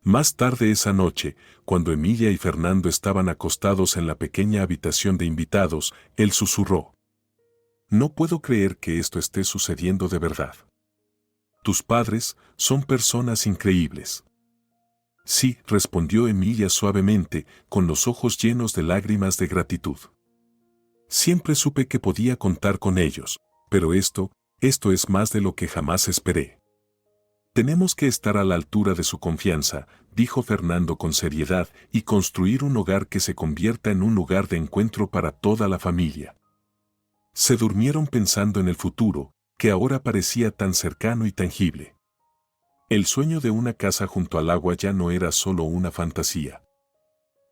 Speaker 2: Más tarde esa noche, cuando Emilia y Fernando estaban acostados en la pequeña habitación de invitados, él susurró. No puedo creer que esto esté sucediendo de verdad. Tus padres son personas increíbles. Sí, respondió Emilia suavemente, con los ojos llenos de lágrimas de gratitud. Siempre supe que podía contar con ellos, pero esto es más de lo que jamás esperé. Tenemos que estar a la altura de su confianza, dijo Fernando con seriedad, y construir un hogar que se convierta en un lugar de encuentro para toda la familia. Se durmieron pensando en el futuro, que ahora parecía tan cercano y tangible. El sueño de una casa junto al agua ya no era solo una fantasía.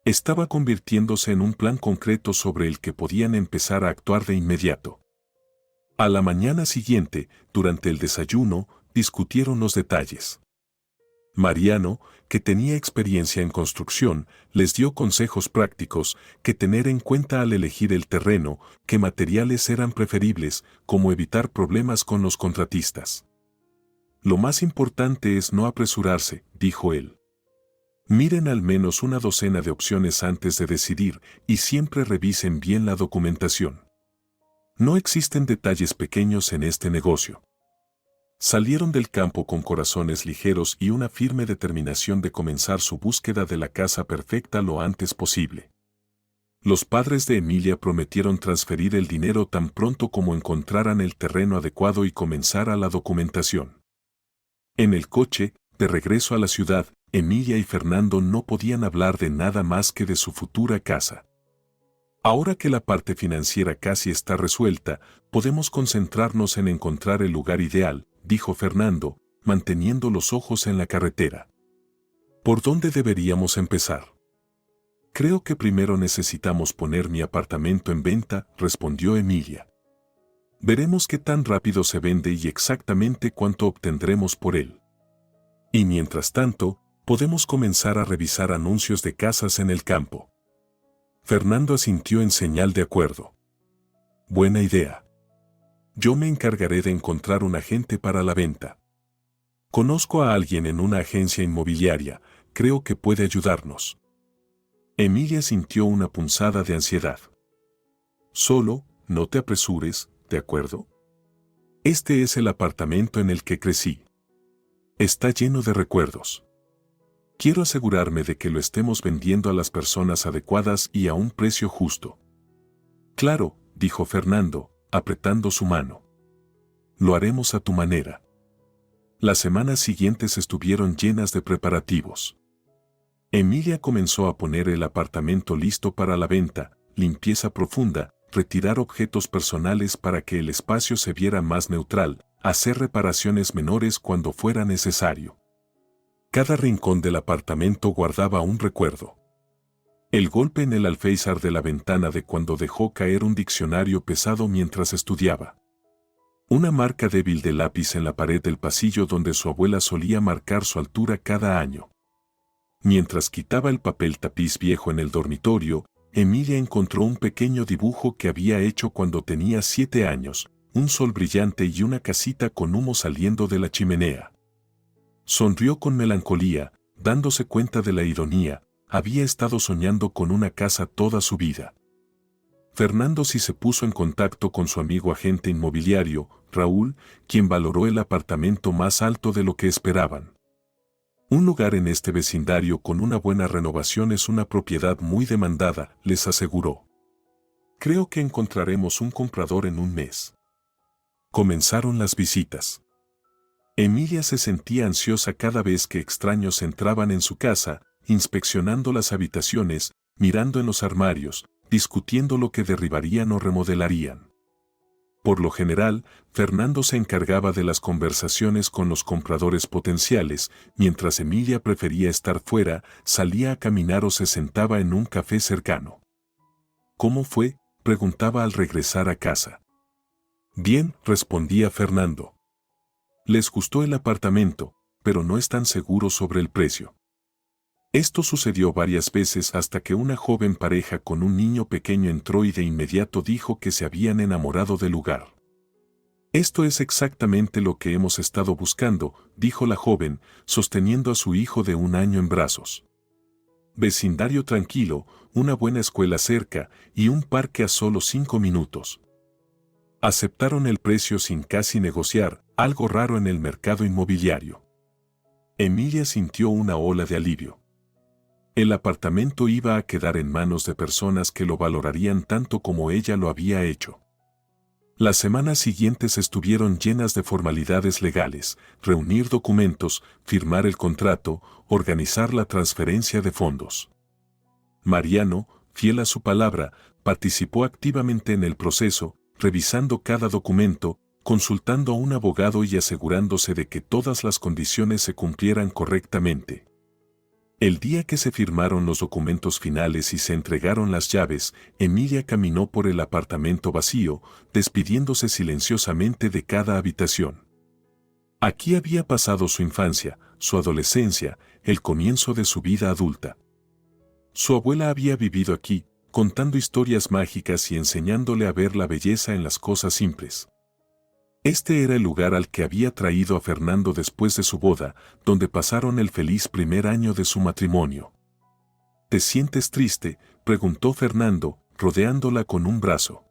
Speaker 2: Estaba convirtiéndose en un plan concreto sobre el que podían empezar a actuar de inmediato. A la mañana siguiente, durante el desayuno, discutieron los detalles. Mariano, que tenía experiencia en construcción, les dio consejos prácticos que tener en cuenta al elegir el terreno, qué materiales eran preferibles, cómo evitar problemas con los contratistas. Lo más importante es no apresurarse, dijo él. Miren al menos una docena de opciones antes de decidir y siempre revisen bien la documentación. No existen detalles pequeños en este negocio. Salieron del campo con corazones ligeros y una firme determinación de comenzar su búsqueda de la casa perfecta lo antes posible. Los padres de Emilia prometieron transferir el dinero tan pronto como encontraran el terreno adecuado y comenzara la documentación. En el coche, de regreso a la ciudad, Emilia y Fernando no podían hablar de nada más que de su futura casa. Ahora que la parte financiera casi está resuelta, podemos concentrarnos en encontrar el lugar ideal, dijo Fernando, manteniendo los ojos en la carretera. ¿Por dónde deberíamos empezar? Creo que primero necesitamos poner mi apartamento en venta, respondió Emilia. Veremos qué tan rápido se vende y exactamente cuánto obtendremos por él. Y mientras tanto, podemos comenzar a revisar anuncios de casas en el campo. Fernando asintió en señal de acuerdo. Buena idea. Yo me encargaré de encontrar un agente para la venta. Conozco a alguien en una agencia inmobiliaria, creo que puede ayudarnos. Emilia sintió una punzada de ansiedad. Solo, no te apresures, ¿de acuerdo? Este es el apartamento en el que crecí. Está lleno de recuerdos. Quiero asegurarme de que lo estemos vendiendo a las personas adecuadas y a un precio justo. Claro, dijo Fernando, apretando su mano. Lo haremos a tu manera. Las semanas siguientes estuvieron llenas de preparativos. Emilia comenzó a poner el apartamento listo para la venta, limpieza profunda, retirar objetos personales para que el espacio se viera más neutral, hacer reparaciones menores cuando fuera necesario. Cada rincón del apartamento guardaba un recuerdo. El golpe en el alféizar de la ventana de cuando dejó caer un diccionario pesado mientras estudiaba. Una marca débil de lápiz en la pared del pasillo donde su abuela solía marcar su altura cada año. Mientras quitaba el papel tapiz viejo en el dormitorio, Emilia encontró un pequeño dibujo que había hecho cuando tenía 7 años, un sol brillante y una casita con humo saliendo de la chimenea. Sonrió con melancolía, dándose cuenta de la ironía, había estado soñando con una casa toda su vida. Fernando sí se puso en contacto con su amigo agente inmobiliario, Raúl, quien valoró el apartamento más alto de lo que esperaban. Un lugar en este vecindario con una buena renovación es una propiedad muy demandada, les aseguró. Creo que encontraremos un comprador en un mes. Comenzaron las visitas. Emilia se sentía ansiosa cada vez que extraños entraban en su casa, inspeccionando las habitaciones, mirando en los armarios, discutiendo lo que derribarían o remodelarían. Por lo general, Fernando se encargaba de las conversaciones con los compradores potenciales, mientras Emilia prefería estar fuera, salía a caminar o se sentaba en un café cercano. ¿Cómo fue?, preguntaba al regresar a casa. Bien, respondía Fernando. Les gustó el apartamento, pero no están seguros sobre el precio. Esto sucedió varias veces hasta que una joven pareja con un niño pequeño entró y de inmediato dijo que se habían enamorado del lugar. Esto es exactamente lo que hemos estado buscando, dijo la joven, sosteniendo a su hijo de 1 año en brazos. Vecindario tranquilo, una buena escuela cerca y un parque a solo 5 minutos. Aceptaron el precio sin casi negociar, algo raro en el mercado inmobiliario. Emilia sintió una ola de alivio. El apartamento iba a quedar en manos de personas que lo valorarían tanto como ella lo había hecho. Las semanas siguientes estuvieron llenas de formalidades legales, reunir documentos, firmar el contrato, organizar la transferencia de fondos. Mariano, fiel a su palabra, participó activamente en el proceso, revisando cada documento, consultando a un abogado y asegurándose de que todas las condiciones se cumplieran correctamente. El día que se firmaron los documentos finales y se entregaron las llaves, Emilia caminó por el apartamento vacío, despidiéndose silenciosamente de cada habitación. Aquí había pasado su infancia, su adolescencia, el comienzo de su vida adulta. Su abuela había vivido aquí, contando historias mágicas y enseñándole a ver la belleza en las cosas simples. Este era el lugar al que había traído a Fernando después de su boda, donde pasaron el feliz primer año de su matrimonio. ¿Te sientes triste?, preguntó Fernando, rodeándola con un brazo.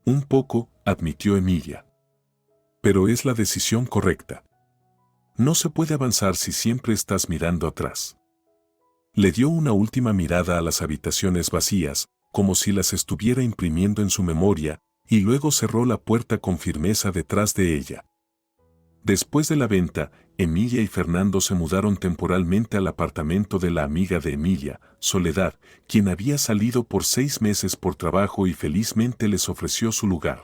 Speaker 2: Un poco, admitió Emilia. Pero es la decisión correcta. No se puede avanzar si siempre estás mirando atrás. Le dio una última mirada a las habitaciones vacías, como si las estuviera imprimiendo en su memoria, y luego cerró la puerta con firmeza detrás de ella. Después de la venta, Emilia y Fernando se mudaron temporalmente al apartamento de la amiga de Emilia, Soledad, quien había salido por 6 meses por trabajo y felizmente les ofreció su lugar.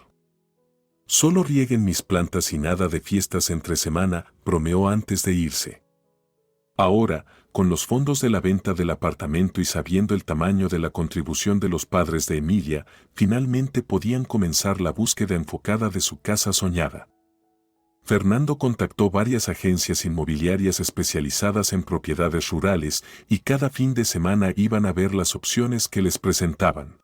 Speaker 2: Solo rieguen mis plantas y nada de fiestas entre semana, bromeó antes de irse. Ahora, con los fondos de la venta del apartamento y sabiendo el tamaño de la contribución de los padres de Emilia, finalmente podían comenzar la búsqueda enfocada de su casa soñada. Fernando contactó varias agencias inmobiliarias especializadas en propiedades rurales y cada fin de semana iban a ver las opciones que les presentaban.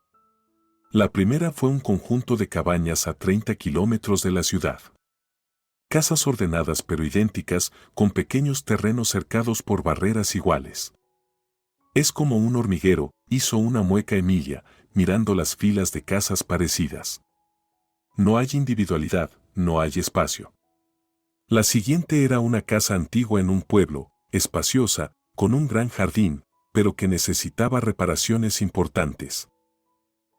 Speaker 2: La primera fue un conjunto de cabañas a 30 kilómetros de la ciudad. Casas ordenadas pero idénticas, con pequeños terrenos cercados por barreras iguales. Es como un hormiguero, hizo una mueca Emilia, mirando las filas de casas parecidas. No hay individualidad, no hay espacio. La siguiente era una casa antigua en un pueblo, espaciosa, con un gran jardín, pero que necesitaba reparaciones importantes.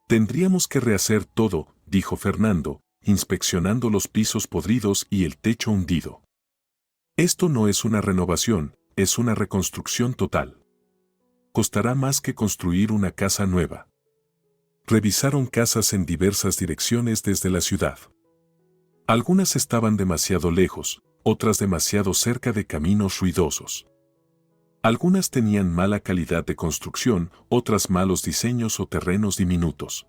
Speaker 2: Tendríamos que rehacer todo, dijo Fernando, inspeccionando los pisos podridos y el techo hundido. Esto no es una renovación, es una reconstrucción total. Costará más que construir una casa nueva. Revisaron casas en diversas direcciones desde la ciudad. Algunas estaban demasiado lejos, otras demasiado cerca de caminos ruidosos. Algunas tenían mala calidad de construcción, otras malos diseños o terrenos diminutos.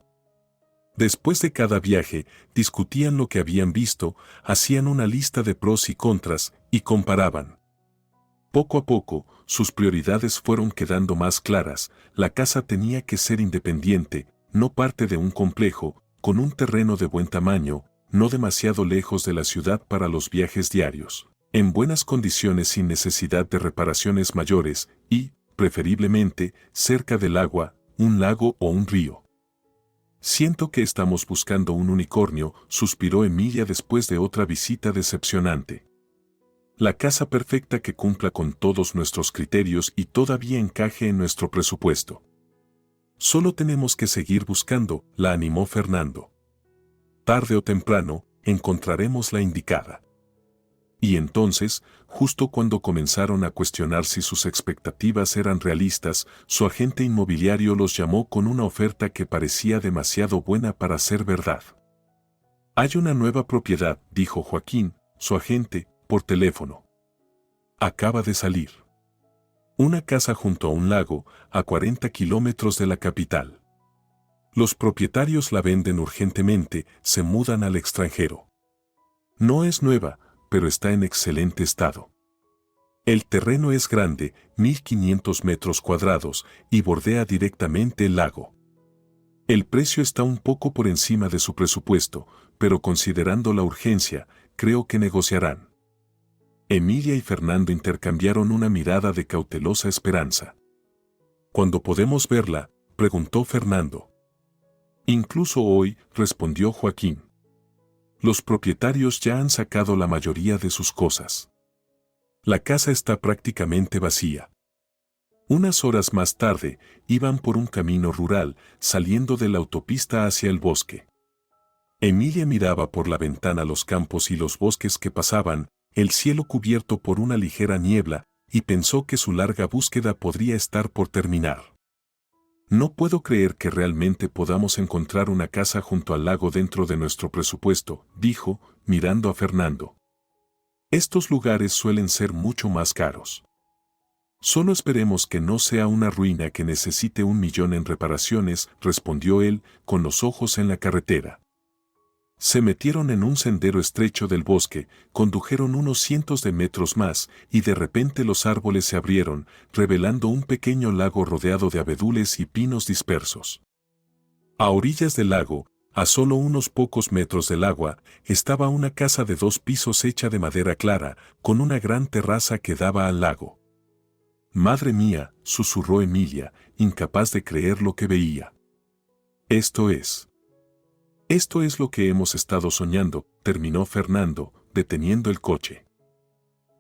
Speaker 2: Después de cada viaje, discutían lo que habían visto, hacían una lista de pros y contras, y comparaban. Poco a poco, sus prioridades fueron quedando más claras. La casa tenía que ser independiente, no parte de un complejo, con un terreno de buen tamaño, no demasiado lejos de la ciudad para los viajes diarios, en buenas condiciones sin necesidad de reparaciones mayores y, preferiblemente, cerca del agua, un lago o un río. Siento que estamos buscando un unicornio, suspiró Emilia después de otra visita decepcionante. La casa perfecta que cumpla con todos nuestros criterios y todavía encaje en nuestro presupuesto. Solo tenemos que seguir buscando, la animó Fernando. Tarde o temprano, encontraremos la indicada. Y entonces, justo cuando comenzaron a cuestionar si sus expectativas eran realistas, su agente inmobiliario los llamó con una oferta que parecía demasiado buena para ser verdad. Hay una nueva propiedad, dijo Joaquín, su agente, por teléfono. Acaba de salir. Una casa junto a un lago, a 40 kilómetros de la capital. Los propietarios la venden urgentemente, se mudan al extranjero. No es nueva, pero está en excelente estado. El terreno es grande, 1.500 metros cuadrados, y bordea directamente el lago. El precio está un poco por encima de su presupuesto, pero considerando la urgencia, creo que negociarán. Emilia y Fernando intercambiaron una mirada de cautelosa esperanza. ¿Cuándo podemos verla?, preguntó Fernando. Incluso hoy, respondió Joaquín. Los propietarios ya han sacado la mayoría de sus cosas. La casa está prácticamente vacía. Unas horas más tarde, iban por un camino rural, saliendo de la autopista hacia el bosque. Emilia miraba por la ventana los campos y los bosques que pasaban, el cielo cubierto por una ligera niebla, y pensó que su larga búsqueda podría estar por terminar. No puedo creer que realmente podamos encontrar una casa junto al lago dentro de nuestro presupuesto, dijo, mirando a Fernando. Estos lugares suelen ser mucho más caros. Solo esperemos que no sea una ruina que necesite 1 millón en reparaciones, respondió él, con los ojos en la carretera. Se metieron en un sendero estrecho del bosque, condujeron unos cientos de metros más, y de repente los árboles se abrieron, revelando un pequeño lago rodeado de abedules y pinos dispersos. A orillas del lago, a solo unos pocos metros del agua, estaba una casa de 2 pisos hecha de madera clara, con una gran terraza que daba al lago. «Madre mía», susurró Emilia, incapaz de creer lo que veía. Esto es lo que hemos estado soñando», terminó Fernando, deteniendo el coche.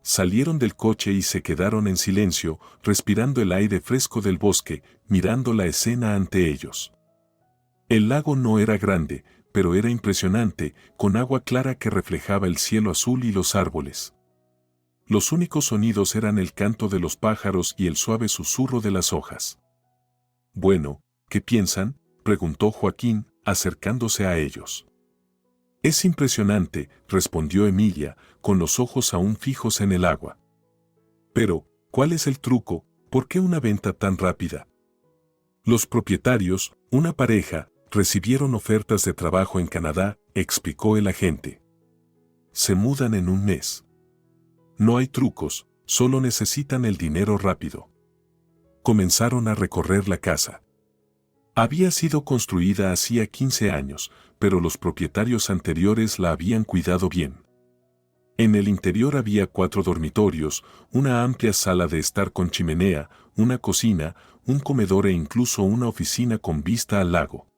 Speaker 2: Salieron del coche y se quedaron en silencio, respirando el aire fresco del bosque, mirando la escena ante ellos. El lago no era grande, pero era impresionante, con agua clara que reflejaba el cielo azul y los árboles. Los únicos sonidos eran el canto de los pájaros y el suave susurro de las hojas. «Bueno, ¿qué piensan?», preguntó Joaquín, acercándose a ellos. «Es impresionante», respondió Emilia, con los ojos aún fijos en el agua. «Pero, ¿cuál es el truco? ¿Por qué una venta tan rápida?». «Los propietarios, una pareja, recibieron ofertas de trabajo en Canadá», explicó el agente. «Se mudan en un mes. No hay trucos, solo necesitan el dinero rápido». Comenzaron a recorrer la casa. Había sido construida hacía 15 años, pero los propietarios anteriores la habían cuidado bien. En el interior había 4 dormitorios, una amplia sala de estar con chimenea, una cocina, un comedor e incluso una oficina con vista al lago.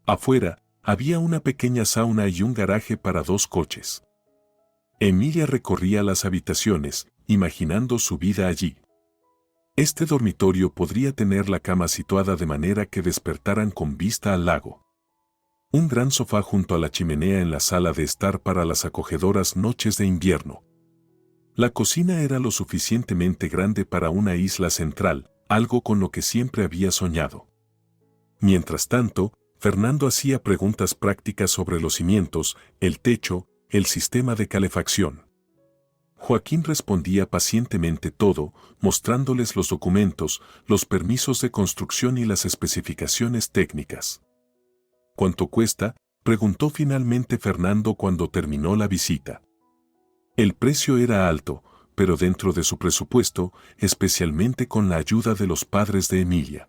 Speaker 2: Afuera, había una pequeña sauna y un garaje para 2 coches. Emilia recorría las habitaciones, imaginando su vida allí. Este dormitorio podría tener la cama situada de manera que despertaran con vista al lago. Un gran sofá junto a la chimenea en la sala de estar para las acogedoras noches de invierno. La cocina era lo suficientemente grande para una isla central, algo con lo que siempre había soñado. Mientras tanto, Fernando hacía preguntas prácticas sobre los cimientos, el techo, el sistema de calefacción. Joaquín respondía pacientemente todo, mostrándoles los documentos, los permisos de construcción y las especificaciones técnicas. ¿Cuánto cuesta?, preguntó finalmente Fernando cuando terminó la visita. El precio era alto, pero dentro de su presupuesto, especialmente con la ayuda de los padres de Emilia.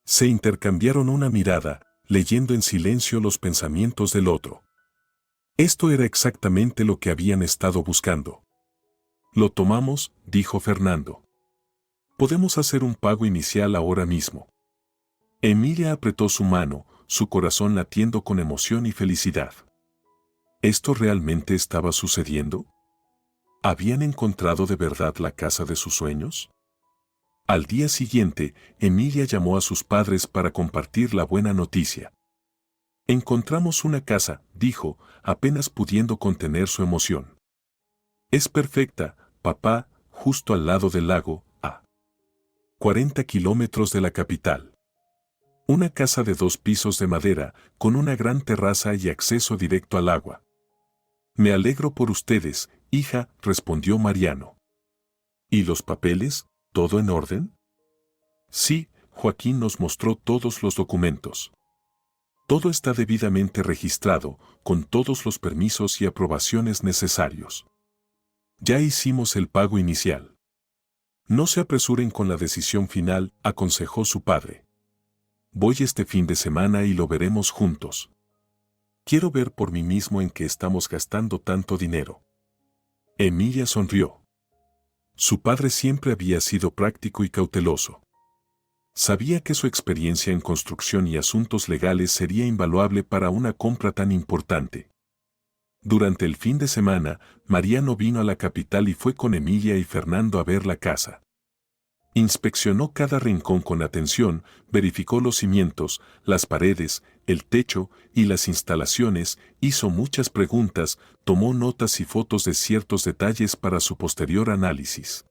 Speaker 2: Se intercambiaron una mirada, leyendo en silencio los pensamientos del otro. Esto era exactamente lo que habían estado buscando. «Lo tomamos», dijo Fernando. «Podemos hacer un pago inicial ahora mismo». Emilia apretó su mano, su corazón latiendo con emoción y felicidad. ¿Esto realmente estaba sucediendo? ¿Habían encontrado de verdad la casa de sus sueños? Al día siguiente, Emilia llamó a sus padres para compartir la buena noticia. «Encontramos una casa», dijo, apenas pudiendo contener su emoción. «Es perfecta, papá, justo al lado del lago, a 40 kilómetros de la capital. Una casa de 2 pisos de madera, con una gran terraza y acceso directo al agua». «Me alegro por ustedes, hija», respondió Mariano. «¿Y los papeles? ¿Todo en orden?» «Sí», Joaquín nos mostró todos los documentos. «Todo está debidamente registrado, con todos los permisos y aprobaciones necesarios. Ya hicimos el pago inicial». «No se apresuren con la decisión final», aconsejó su padre. «Voy este fin de semana y lo veremos juntos. Quiero ver por mí mismo en qué estamos gastando tanto dinero». Emilia sonrió. Su padre siempre había sido práctico y cauteloso. Sabía que su experiencia en construcción y asuntos legales sería invaluable para una compra tan importante. Durante el fin de semana, Mariano vino a la capital y fue con Emilia y Fernando a ver la casa. Inspeccionó cada rincón con atención, verificó los cimientos, las paredes, el techo y las instalaciones, hizo muchas preguntas, tomó notas y fotos de ciertos detalles para su posterior análisis.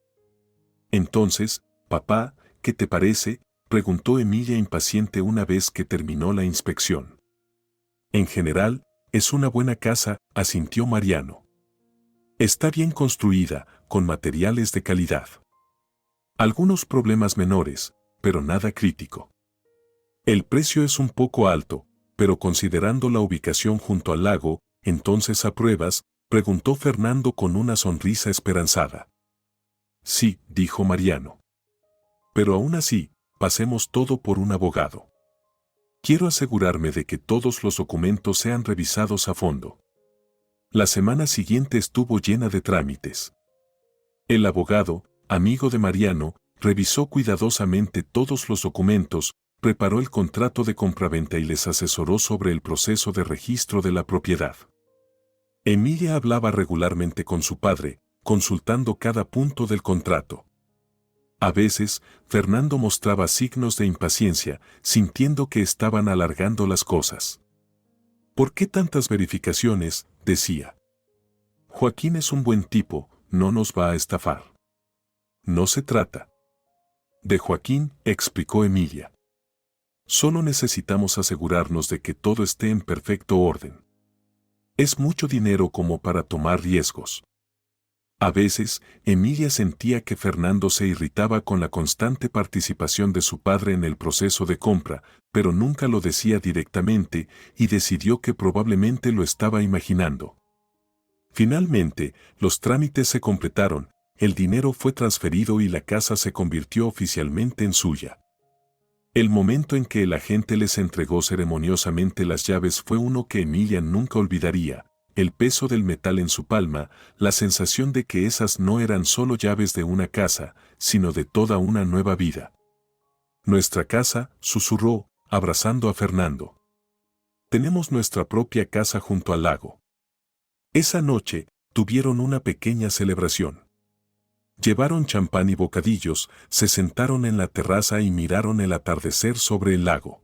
Speaker 2: «Entonces, papá, ¿qué te parece?», preguntó Emilia impaciente una vez que terminó la inspección. «En general, es una buena casa», asintió Mariano. «Está bien construida, con materiales de calidad. Algunos problemas menores, pero nada crítico. El precio es un poco alto, pero considerando la ubicación junto al lago, ¿entonces apruebas?», preguntó Fernando con una sonrisa esperanzada. «Sí», dijo Mariano. «Pero aún así, pasemos todo por un abogado. Quiero asegurarme de que todos los documentos sean revisados a fondo». La semana siguiente estuvo llena de trámites. El abogado, amigo de Mariano, revisó cuidadosamente todos los documentos, preparó el contrato de compraventa y les asesoró sobre el proceso de registro de la propiedad. Emilia hablaba regularmente con su padre, consultando cada punto del contrato. A veces, Fernando mostraba signos de impaciencia, sintiendo que estaban alargando las cosas. «¿Por qué tantas verificaciones?», decía. «Joaquín es un buen tipo, no nos va a estafar». «No se trata de Joaquín», explicó Emilia. «Solo necesitamos asegurarnos de que todo esté en perfecto orden. Es mucho dinero como para tomar riesgos». A veces, Emilia sentía que Fernando se irritaba con la constante participación de su padre en el proceso de compra, pero nunca lo decía directamente y decidió que probablemente lo estaba imaginando. Finalmente, los trámites se completaron, el dinero fue transferido y la casa se convirtió oficialmente en suya. El momento en que el agente les entregó ceremoniosamente las llaves fue uno que Emilia nunca olvidaría. El peso del metal en su palma, la sensación de que esas no eran solo llaves de una casa, sino de toda una nueva vida. «Nuestra casa», susurró, abrazando a Fernando. «Tenemos nuestra propia casa junto al lago». Esa noche, tuvieron una pequeña celebración. Llevaron champán y bocadillos, se sentaron en la terraza y miraron el atardecer sobre el lago.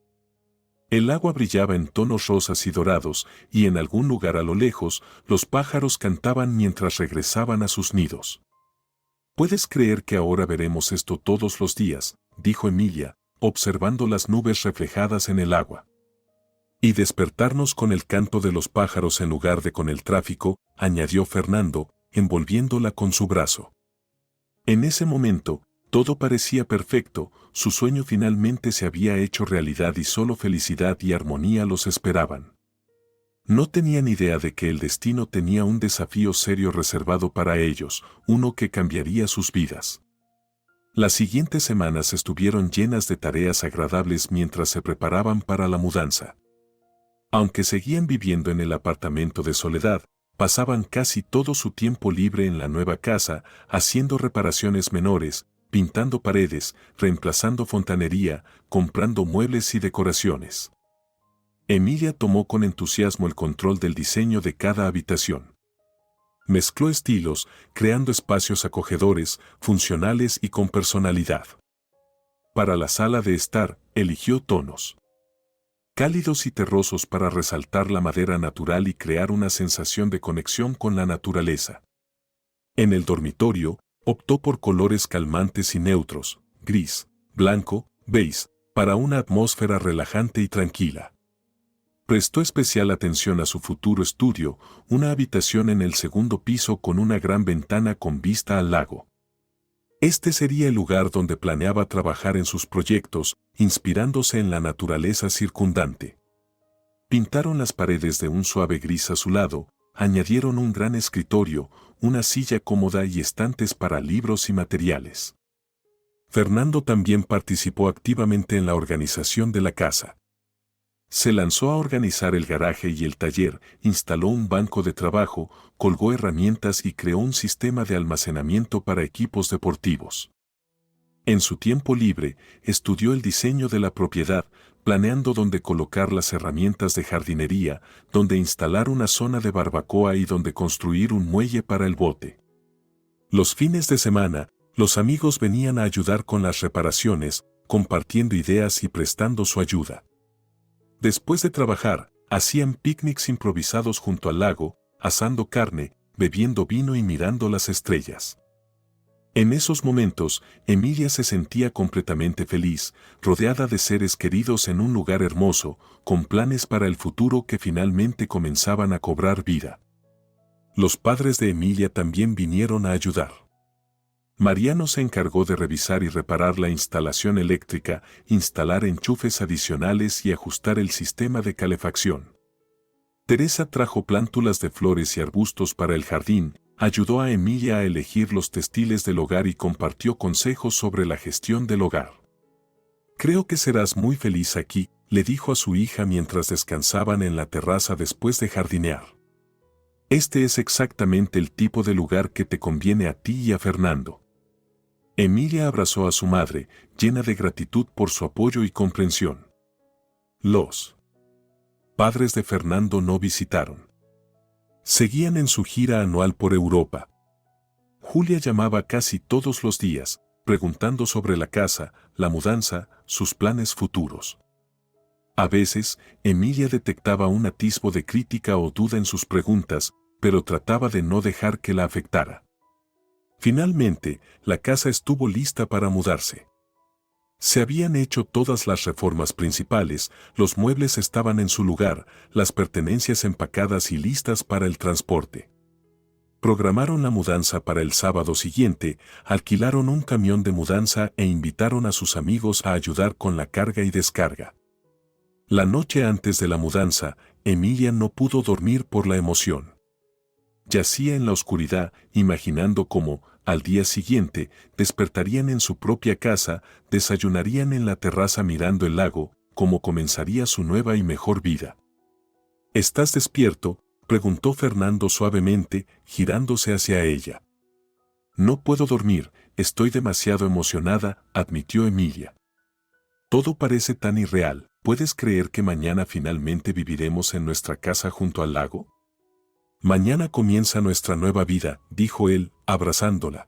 Speaker 2: El agua brillaba en tonos rosas y dorados, y en algún lugar a lo lejos, los pájaros cantaban mientras regresaban a sus nidos. «¿Puedes creer que ahora veremos esto todos los días?», dijo Emilia, observando las nubes reflejadas en el agua. «Y despertarnos con el canto de los pájaros en lugar de con el tráfico», añadió Fernando, envolviéndola con su brazo. En ese momento, Todo parecía perfecto, su sueño finalmente se había hecho realidad y solo felicidad y armonía los esperaban. No tenían idea de que el destino tenía un desafío serio reservado para ellos, uno que cambiaría sus vidas. Las siguientes semanas estuvieron llenas de tareas agradables mientras se preparaban para la mudanza. Aunque seguían viviendo en el apartamento de Soledad, pasaban casi todo su tiempo libre en la nueva casa, haciendo reparaciones menores, pintando paredes, reemplazando fontanería, comprando muebles y decoraciones. Emilia tomó con entusiasmo el control del diseño de cada habitación. Mezcló estilos, creando espacios acogedores, funcionales y con personalidad. Para la sala de estar, eligió tonos cálidos y terrosos para resaltar la madera natural y crear una sensación de conexión con la naturaleza. En el dormitorio, optó por colores calmantes y neutros, gris, blanco, beige, para una atmósfera relajante y tranquila. Prestó especial atención a su futuro estudio, una habitación en el segundo piso con una gran ventana con vista al lago. Este sería el lugar donde planeaba trabajar en sus proyectos, inspirándose en la naturaleza circundante. Pintaron las paredes de un suave gris azulado, añadieron un gran escritorio, una silla cómoda y estantes para libros y materiales. Fernando también participó activamente en la organización de la casa. Se lanzó a organizar el garaje y el taller, instaló un banco de trabajo, colgó herramientas y creó un sistema de almacenamiento para equipos deportivos. En su tiempo libre, estudió el diseño de la propiedad, planeando dónde colocar las herramientas de jardinería, dónde instalar una zona de barbacoa y dónde construir un muelle para el bote. Los fines de semana, los amigos venían a ayudar con las reparaciones, compartiendo ideas y prestando su ayuda. Después de trabajar, hacían picnics improvisados junto al lago, asando carne, bebiendo vino y mirando las estrellas. En esos momentos, Emilia se sentía completamente feliz, rodeada de seres queridos en un lugar hermoso, con planes para el futuro que finalmente comenzaban a cobrar vida. Los padres de Emilia también vinieron a ayudar. Mariano se encargó de revisar y reparar la instalación eléctrica, instalar enchufes adicionales y ajustar el sistema de calefacción. Teresa trajo plántulas de flores y arbustos para el jardín, ayudó a Emilia a elegir los textiles del hogar y compartió consejos sobre la gestión del hogar. «Creo que serás muy feliz aquí», le dijo a su hija mientras descansaban en la terraza después de jardinear. «Este es exactamente el tipo de lugar que te conviene a ti y a Fernando». Emilia abrazó a su madre, llena de gratitud por su apoyo y comprensión. Los padres de Fernando no visitaron. Seguían en su gira anual por Europa. Julia llamaba casi todos los días, preguntando sobre la casa, la mudanza, sus planes futuros. A veces, Emilia detectaba un atisbo de crítica o duda en sus preguntas, pero trataba de no dejar que la afectara. Finalmente, la casa estuvo lista para mudarse. Se habían hecho todas las reformas principales, los muebles estaban en su lugar, las pertenencias empacadas y listas para el transporte. Programaron la mudanza para el sábado siguiente, alquilaron un camión de mudanza e invitaron a sus amigos a ayudar con la carga y descarga. La noche antes de la mudanza, Emilia no pudo dormir por la emoción. Yacía en la oscuridad, imaginando cómo, al día siguiente, despertarían en su propia casa, desayunarían en la terraza mirando el lago, cómo comenzaría su nueva y mejor vida. «¿Estás despierto?», preguntó Fernando suavemente, girándose hacia ella. «No puedo dormir, estoy demasiado emocionada», admitió Emilia. «Todo parece tan irreal. ¿Puedes creer que mañana finalmente viviremos en nuestra casa junto al lago?» «Mañana comienza nuestra nueva vida», dijo él, abrazándola.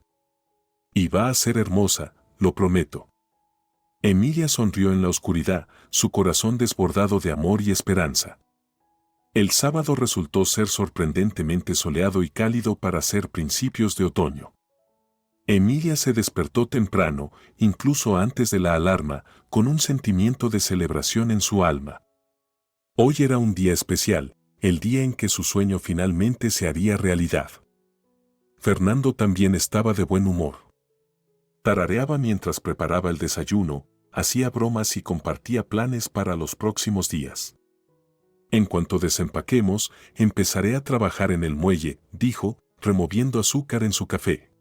Speaker 2: «Y va a ser hermosa, lo prometo». Emilia sonrió en la oscuridad, su corazón desbordado de amor y esperanza. El sábado resultó ser sorprendentemente soleado y cálido para ser principios de otoño. Emilia se despertó temprano, incluso antes de la alarma, con un sentimiento de celebración en su alma. Hoy era un día especial, el día en que su sueño finalmente se haría realidad. Fernando también estaba de buen humor. Tarareaba mientras preparaba el desayuno, hacía bromas y compartía planes para los próximos días. En cuanto desempaquemos, empezaré a trabajar en el muelle, dijo, removiendo azúcar en su café.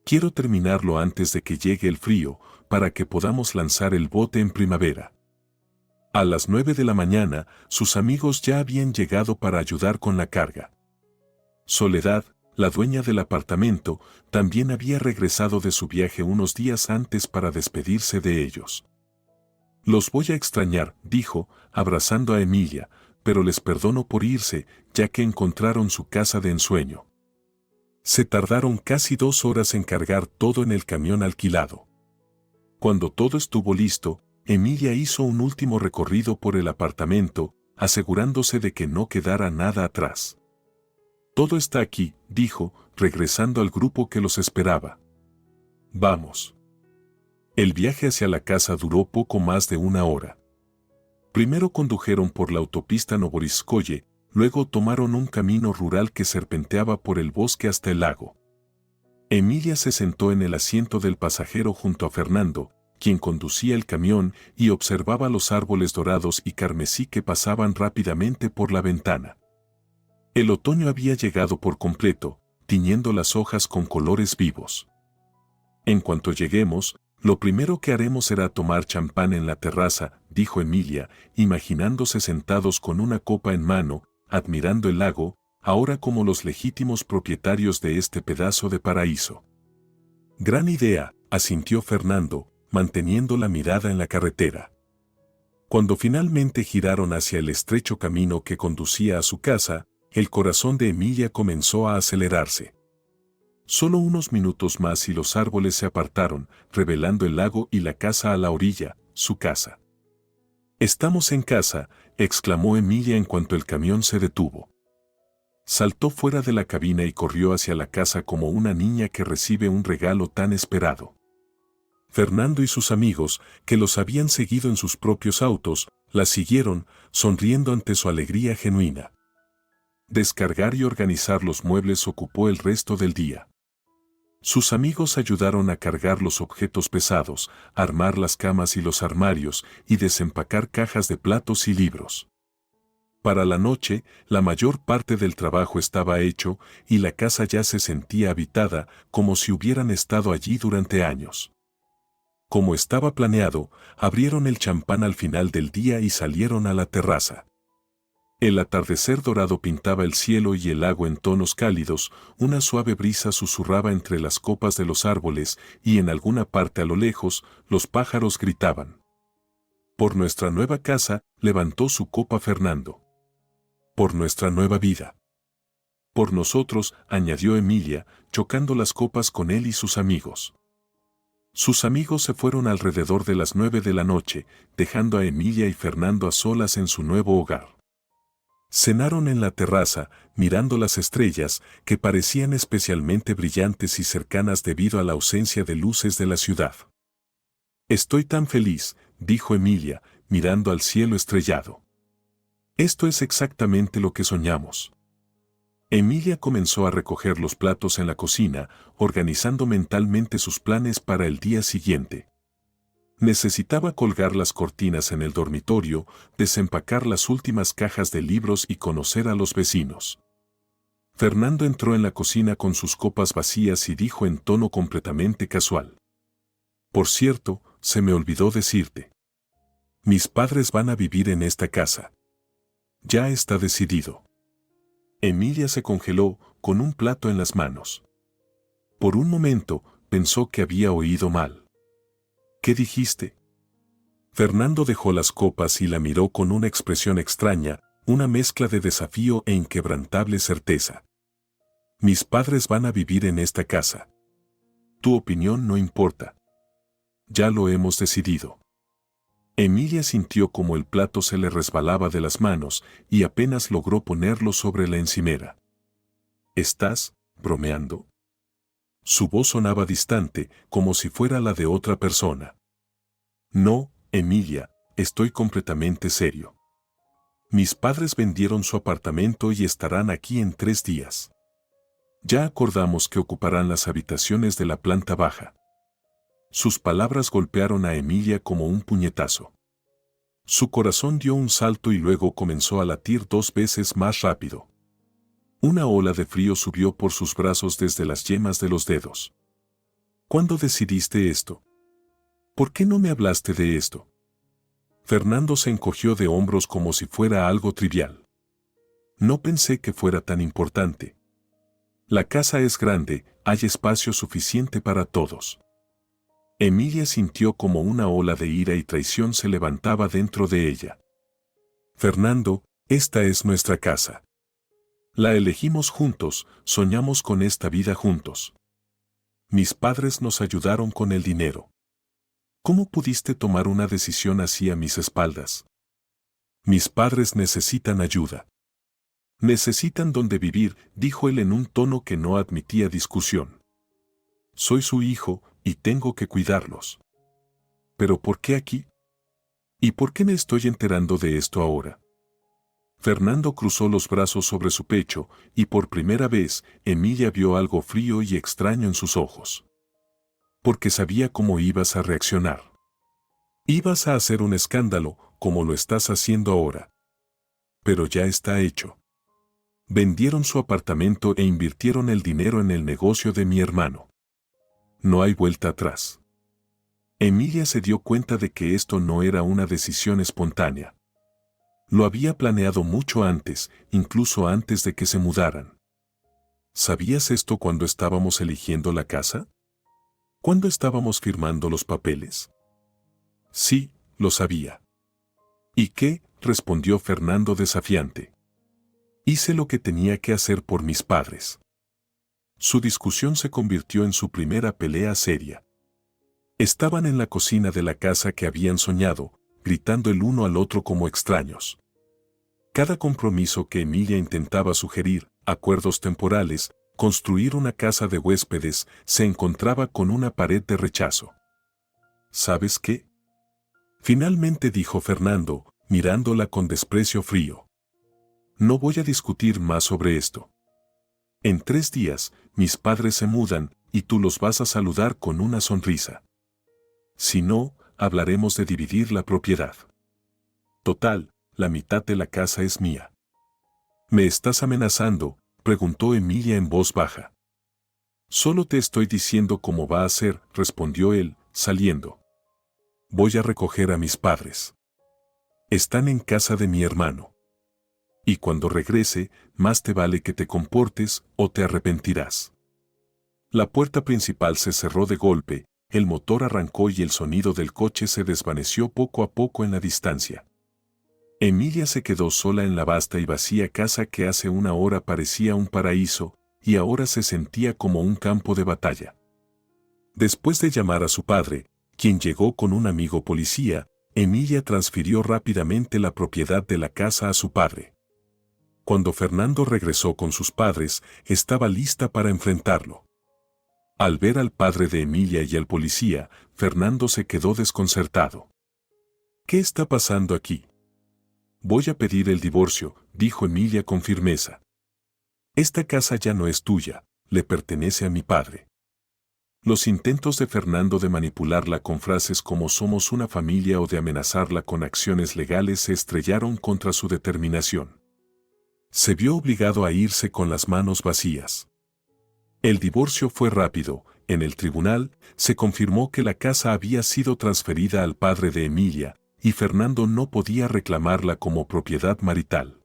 Speaker 2: Quiero terminarlo antes de que llegue el frío, para que podamos lanzar el bote en primavera. A las 9 de la mañana, sus amigos ya habían llegado para ayudar con la carga. Soledad, la dueña del apartamento, también había regresado de su viaje unos días antes para despedirse de ellos. Los voy a extrañar, dijo, abrazando a Emilia, pero les perdono por irse, ya que encontraron su casa de ensueño. Se tardaron casi 2 horas en cargar todo en el camión alquilado. Cuando todo estuvo listo, Emilia hizo un último recorrido por el apartamento, asegurándose de que no quedara nada atrás. Todo está aquí, dijo, regresando al grupo que los esperaba. Vamos. El viaje hacia la casa duró poco más de 1 hora. Primero condujeron por la autopista Novorizhskoye, luego tomaron un camino rural que serpenteaba por el bosque hasta el lago. Emilia se sentó en el asiento del pasajero junto a Fernando, quien conducía el camión y observaba los árboles dorados y carmesí que pasaban rápidamente por la ventana. El otoño había llegado por completo, tiñendo las hojas con colores vivos. En cuanto lleguemos, lo primero que haremos será tomar champán en la terraza, dijo Emilia, imaginándose sentados con una copa en mano, admirando el lago, ahora como los legítimos propietarios de este pedazo de paraíso. Gran idea, asintió Fernando, manteniendo la mirada en la carretera. Cuando finalmente giraron hacia el estrecho camino que conducía a su casa, el corazón de Emilia comenzó a acelerarse. Solo unos minutos más y los árboles se apartaron, revelando el lago y la casa a la orilla, su casa. «Estamos en casa», exclamó Emilia en cuanto el camión se detuvo. Saltó fuera de la cabina y corrió hacia la casa como una niña que recibe un regalo tan esperado. Fernando y sus amigos, que los habían seguido en sus propios autos, la siguieron, sonriendo ante su alegría genuina. Descargar y organizar los muebles ocupó el resto del día. Sus amigos ayudaron a cargar los objetos pesados, armar las camas y los armarios, y desempacar cajas de platos y libros. Para la noche, la mayor parte del trabajo estaba hecho, y la casa ya se sentía habitada, como si hubieran estado allí durante años. Como estaba planeado, abrieron el champán al final del día y salieron a la terraza. El atardecer dorado pintaba el cielo y el lago en tonos cálidos, una suave brisa susurraba entre las copas de los árboles y en alguna parte a lo lejos, los pájaros gritaban. Por nuestra nueva casa, levantó su copa Fernando. Por nuestra nueva vida. Por nosotros, añadió Emilia, chocando las copas con él y sus amigos. Sus amigos se fueron alrededor de las 9 de la noche, dejando a Emilia y Fernando a solas en su nuevo hogar. Cenaron en la terraza, mirando las estrellas, que parecían especialmente brillantes y cercanas debido a la ausencia de luces de la ciudad. «Estoy tan feliz», dijo Emilia, mirando al cielo estrellado. «Esto es exactamente lo que soñamos». Emilia comenzó a recoger los platos en la cocina, organizando mentalmente sus planes para el día siguiente. Necesitaba colgar las cortinas en el dormitorio, desempacar las últimas cajas de libros y conocer a los vecinos. Fernando entró en la cocina con sus copas vacías y dijo en tono completamente casual. «Por cierto, se me olvidó decirte. Mis padres van a vivir en esta casa. Ya está decidido». Emilia se congeló, con un plato en las manos. Por un momento, pensó que había oído mal. «¿Qué dijiste?» Fernando dejó las copas y la miró con una expresión extraña, una mezcla de desafío e inquebrantable certeza. «Mis padres van a vivir en esta casa. Tu opinión no importa. Ya lo hemos decidido». Emilia sintió como el plato se le resbalaba de las manos y apenas logró ponerlo sobre la encimera. «¿Estás bromeando?» Su voz sonaba distante, como si fuera la de otra persona. «No, Emilia, estoy completamente serio. Mis padres vendieron su apartamento y estarán aquí en 3 días. Ya acordamos que ocuparán las habitaciones de la planta baja. Sus palabras golpearon a Emilia como un puñetazo. Su corazón dio un salto y luego comenzó a latir 2 veces más rápido. Una ola de frío subió por sus brazos desde las yemas de los dedos. ¿Cuándo decidiste esto? ¿Por qué no me hablaste de esto? Fernando se encogió de hombros como si fuera algo trivial. No pensé que fuera tan importante. La casa es grande, hay espacio suficiente para todos. Emilia sintió como una ola de ira y traición se levantaba dentro de ella. Fernando, esta es nuestra casa. La elegimos juntos, soñamos con esta vida juntos. Mis padres nos ayudaron con el dinero. ¿Cómo pudiste tomar una decisión así a mis espaldas? Mis padres necesitan ayuda. Necesitan donde vivir, dijo él en un tono que no admitía discusión. Soy su hijo, y tengo que cuidarlos. ¿Pero por qué aquí? ¿Y por qué me estoy enterando de esto ahora? Fernando cruzó los brazos sobre su pecho, y por primera vez, Emilia vio algo frío y extraño en sus ojos. Porque sabía cómo ibas a reaccionar. Ibas a hacer un escándalo, como lo estás haciendo ahora. Pero ya está hecho. Vendieron su apartamento e invirtieron el dinero en el negocio de mi hermano. No hay vuelta atrás. Emilia se dio cuenta de que esto no era una decisión espontánea. Lo había planeado mucho antes, incluso antes de que se mudaran. ¿Sabías esto cuando estábamos eligiendo la casa? ¿Cuándo estábamos firmando los papeles? Sí, lo sabía. ¿Y qué? Respondió Fernando desafiante. Hice lo que tenía que hacer por mis padres. Su discusión se convirtió en su primera pelea seria. Estaban en la cocina de la casa que habían soñado, gritando el uno al otro como extraños. Cada compromiso que Emilia intentaba sugerir, acuerdos temporales, construir una casa de huéspedes, se encontraba con una pared de rechazo. ¿Sabes qué? Finalmente dijo Fernando, mirándola con desprecio frío. No voy a discutir más sobre esto. En 3 días, mis padres se mudan, y tú los vas a saludar con una sonrisa. Si no, hablaremos de dividir la propiedad. Total, la mitad de la casa es mía. ¿Me estás amenazando?, preguntó Emilia en voz baja. Solo te estoy diciendo cómo va a ser, respondió él, saliendo. Voy a recoger a mis padres. Están en casa de mi hermano. Y cuando regrese, más te vale que te comportes o te arrepentirás. La puerta principal se cerró de golpe, el motor arrancó y el sonido del coche se desvaneció poco a poco en la distancia. Emilia se quedó sola en la vasta y vacía casa que hace una hora parecía un paraíso, y ahora se sentía como un campo de batalla. Después de llamar a su padre, quien llegó con un amigo policía, Emilia transfirió rápidamente la propiedad de la casa a su padre. Cuando Fernando regresó con sus padres, estaba lista para enfrentarlo. Al ver al padre de Emilia y al policía, Fernando se quedó desconcertado. ¿Qué está pasando aquí? Voy a pedir el divorcio, dijo Emilia con firmeza. Esta casa ya no es tuya, le pertenece a mi padre. Los intentos de Fernando de manipularla con frases como somos una familia o de amenazarla con acciones legales se estrellaron contra su determinación. Se vio obligado a irse con las manos vacías. El divorcio fue rápido. En el tribunal, se confirmó que la casa había sido transferida al padre de Emilia, y Fernando no podía reclamarla como propiedad marital.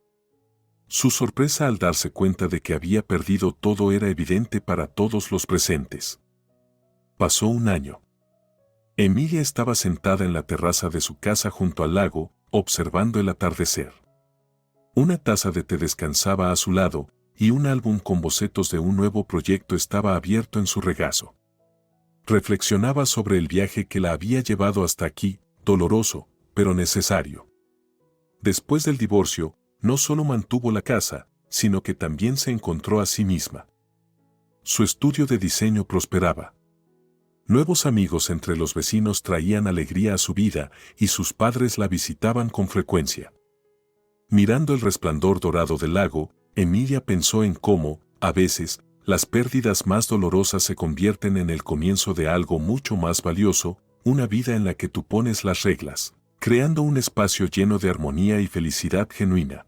Speaker 2: Su sorpresa al darse cuenta de que había perdido todo era evidente para todos los presentes. Pasó un año. Emilia estaba sentada en la terraza de su casa junto al lago, observando el atardecer. Una taza de té descansaba a su lado, y un álbum con bocetos de un nuevo proyecto estaba abierto en su regazo. Reflexionaba sobre el viaje que la había llevado hasta aquí, doloroso, pero necesario. Después del divorcio, no solo mantuvo la casa, sino que también se encontró a sí misma. Su estudio de diseño prosperaba. Nuevos amigos entre los vecinos traían alegría a su vida y sus padres la visitaban con frecuencia. Mirando el resplandor dorado del lago, Emilia pensó en cómo, a veces, las pérdidas más dolorosas se convierten en el comienzo de algo mucho más valioso, una vida en la que tú pones las reglas, creando un espacio lleno de armonía y felicidad genuina.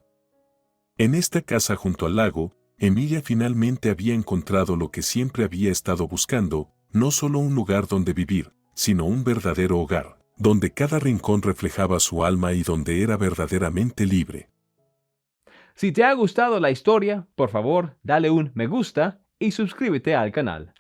Speaker 2: En esta casa junto al lago, Emilia finalmente había encontrado lo que siempre había estado buscando, no solo un lugar donde vivir, sino un verdadero hogar, donde cada rincón reflejaba su alma y donde era verdaderamente libre.
Speaker 1: Si te ha gustado la historia, por favor, dale un me gusta y suscríbete al canal.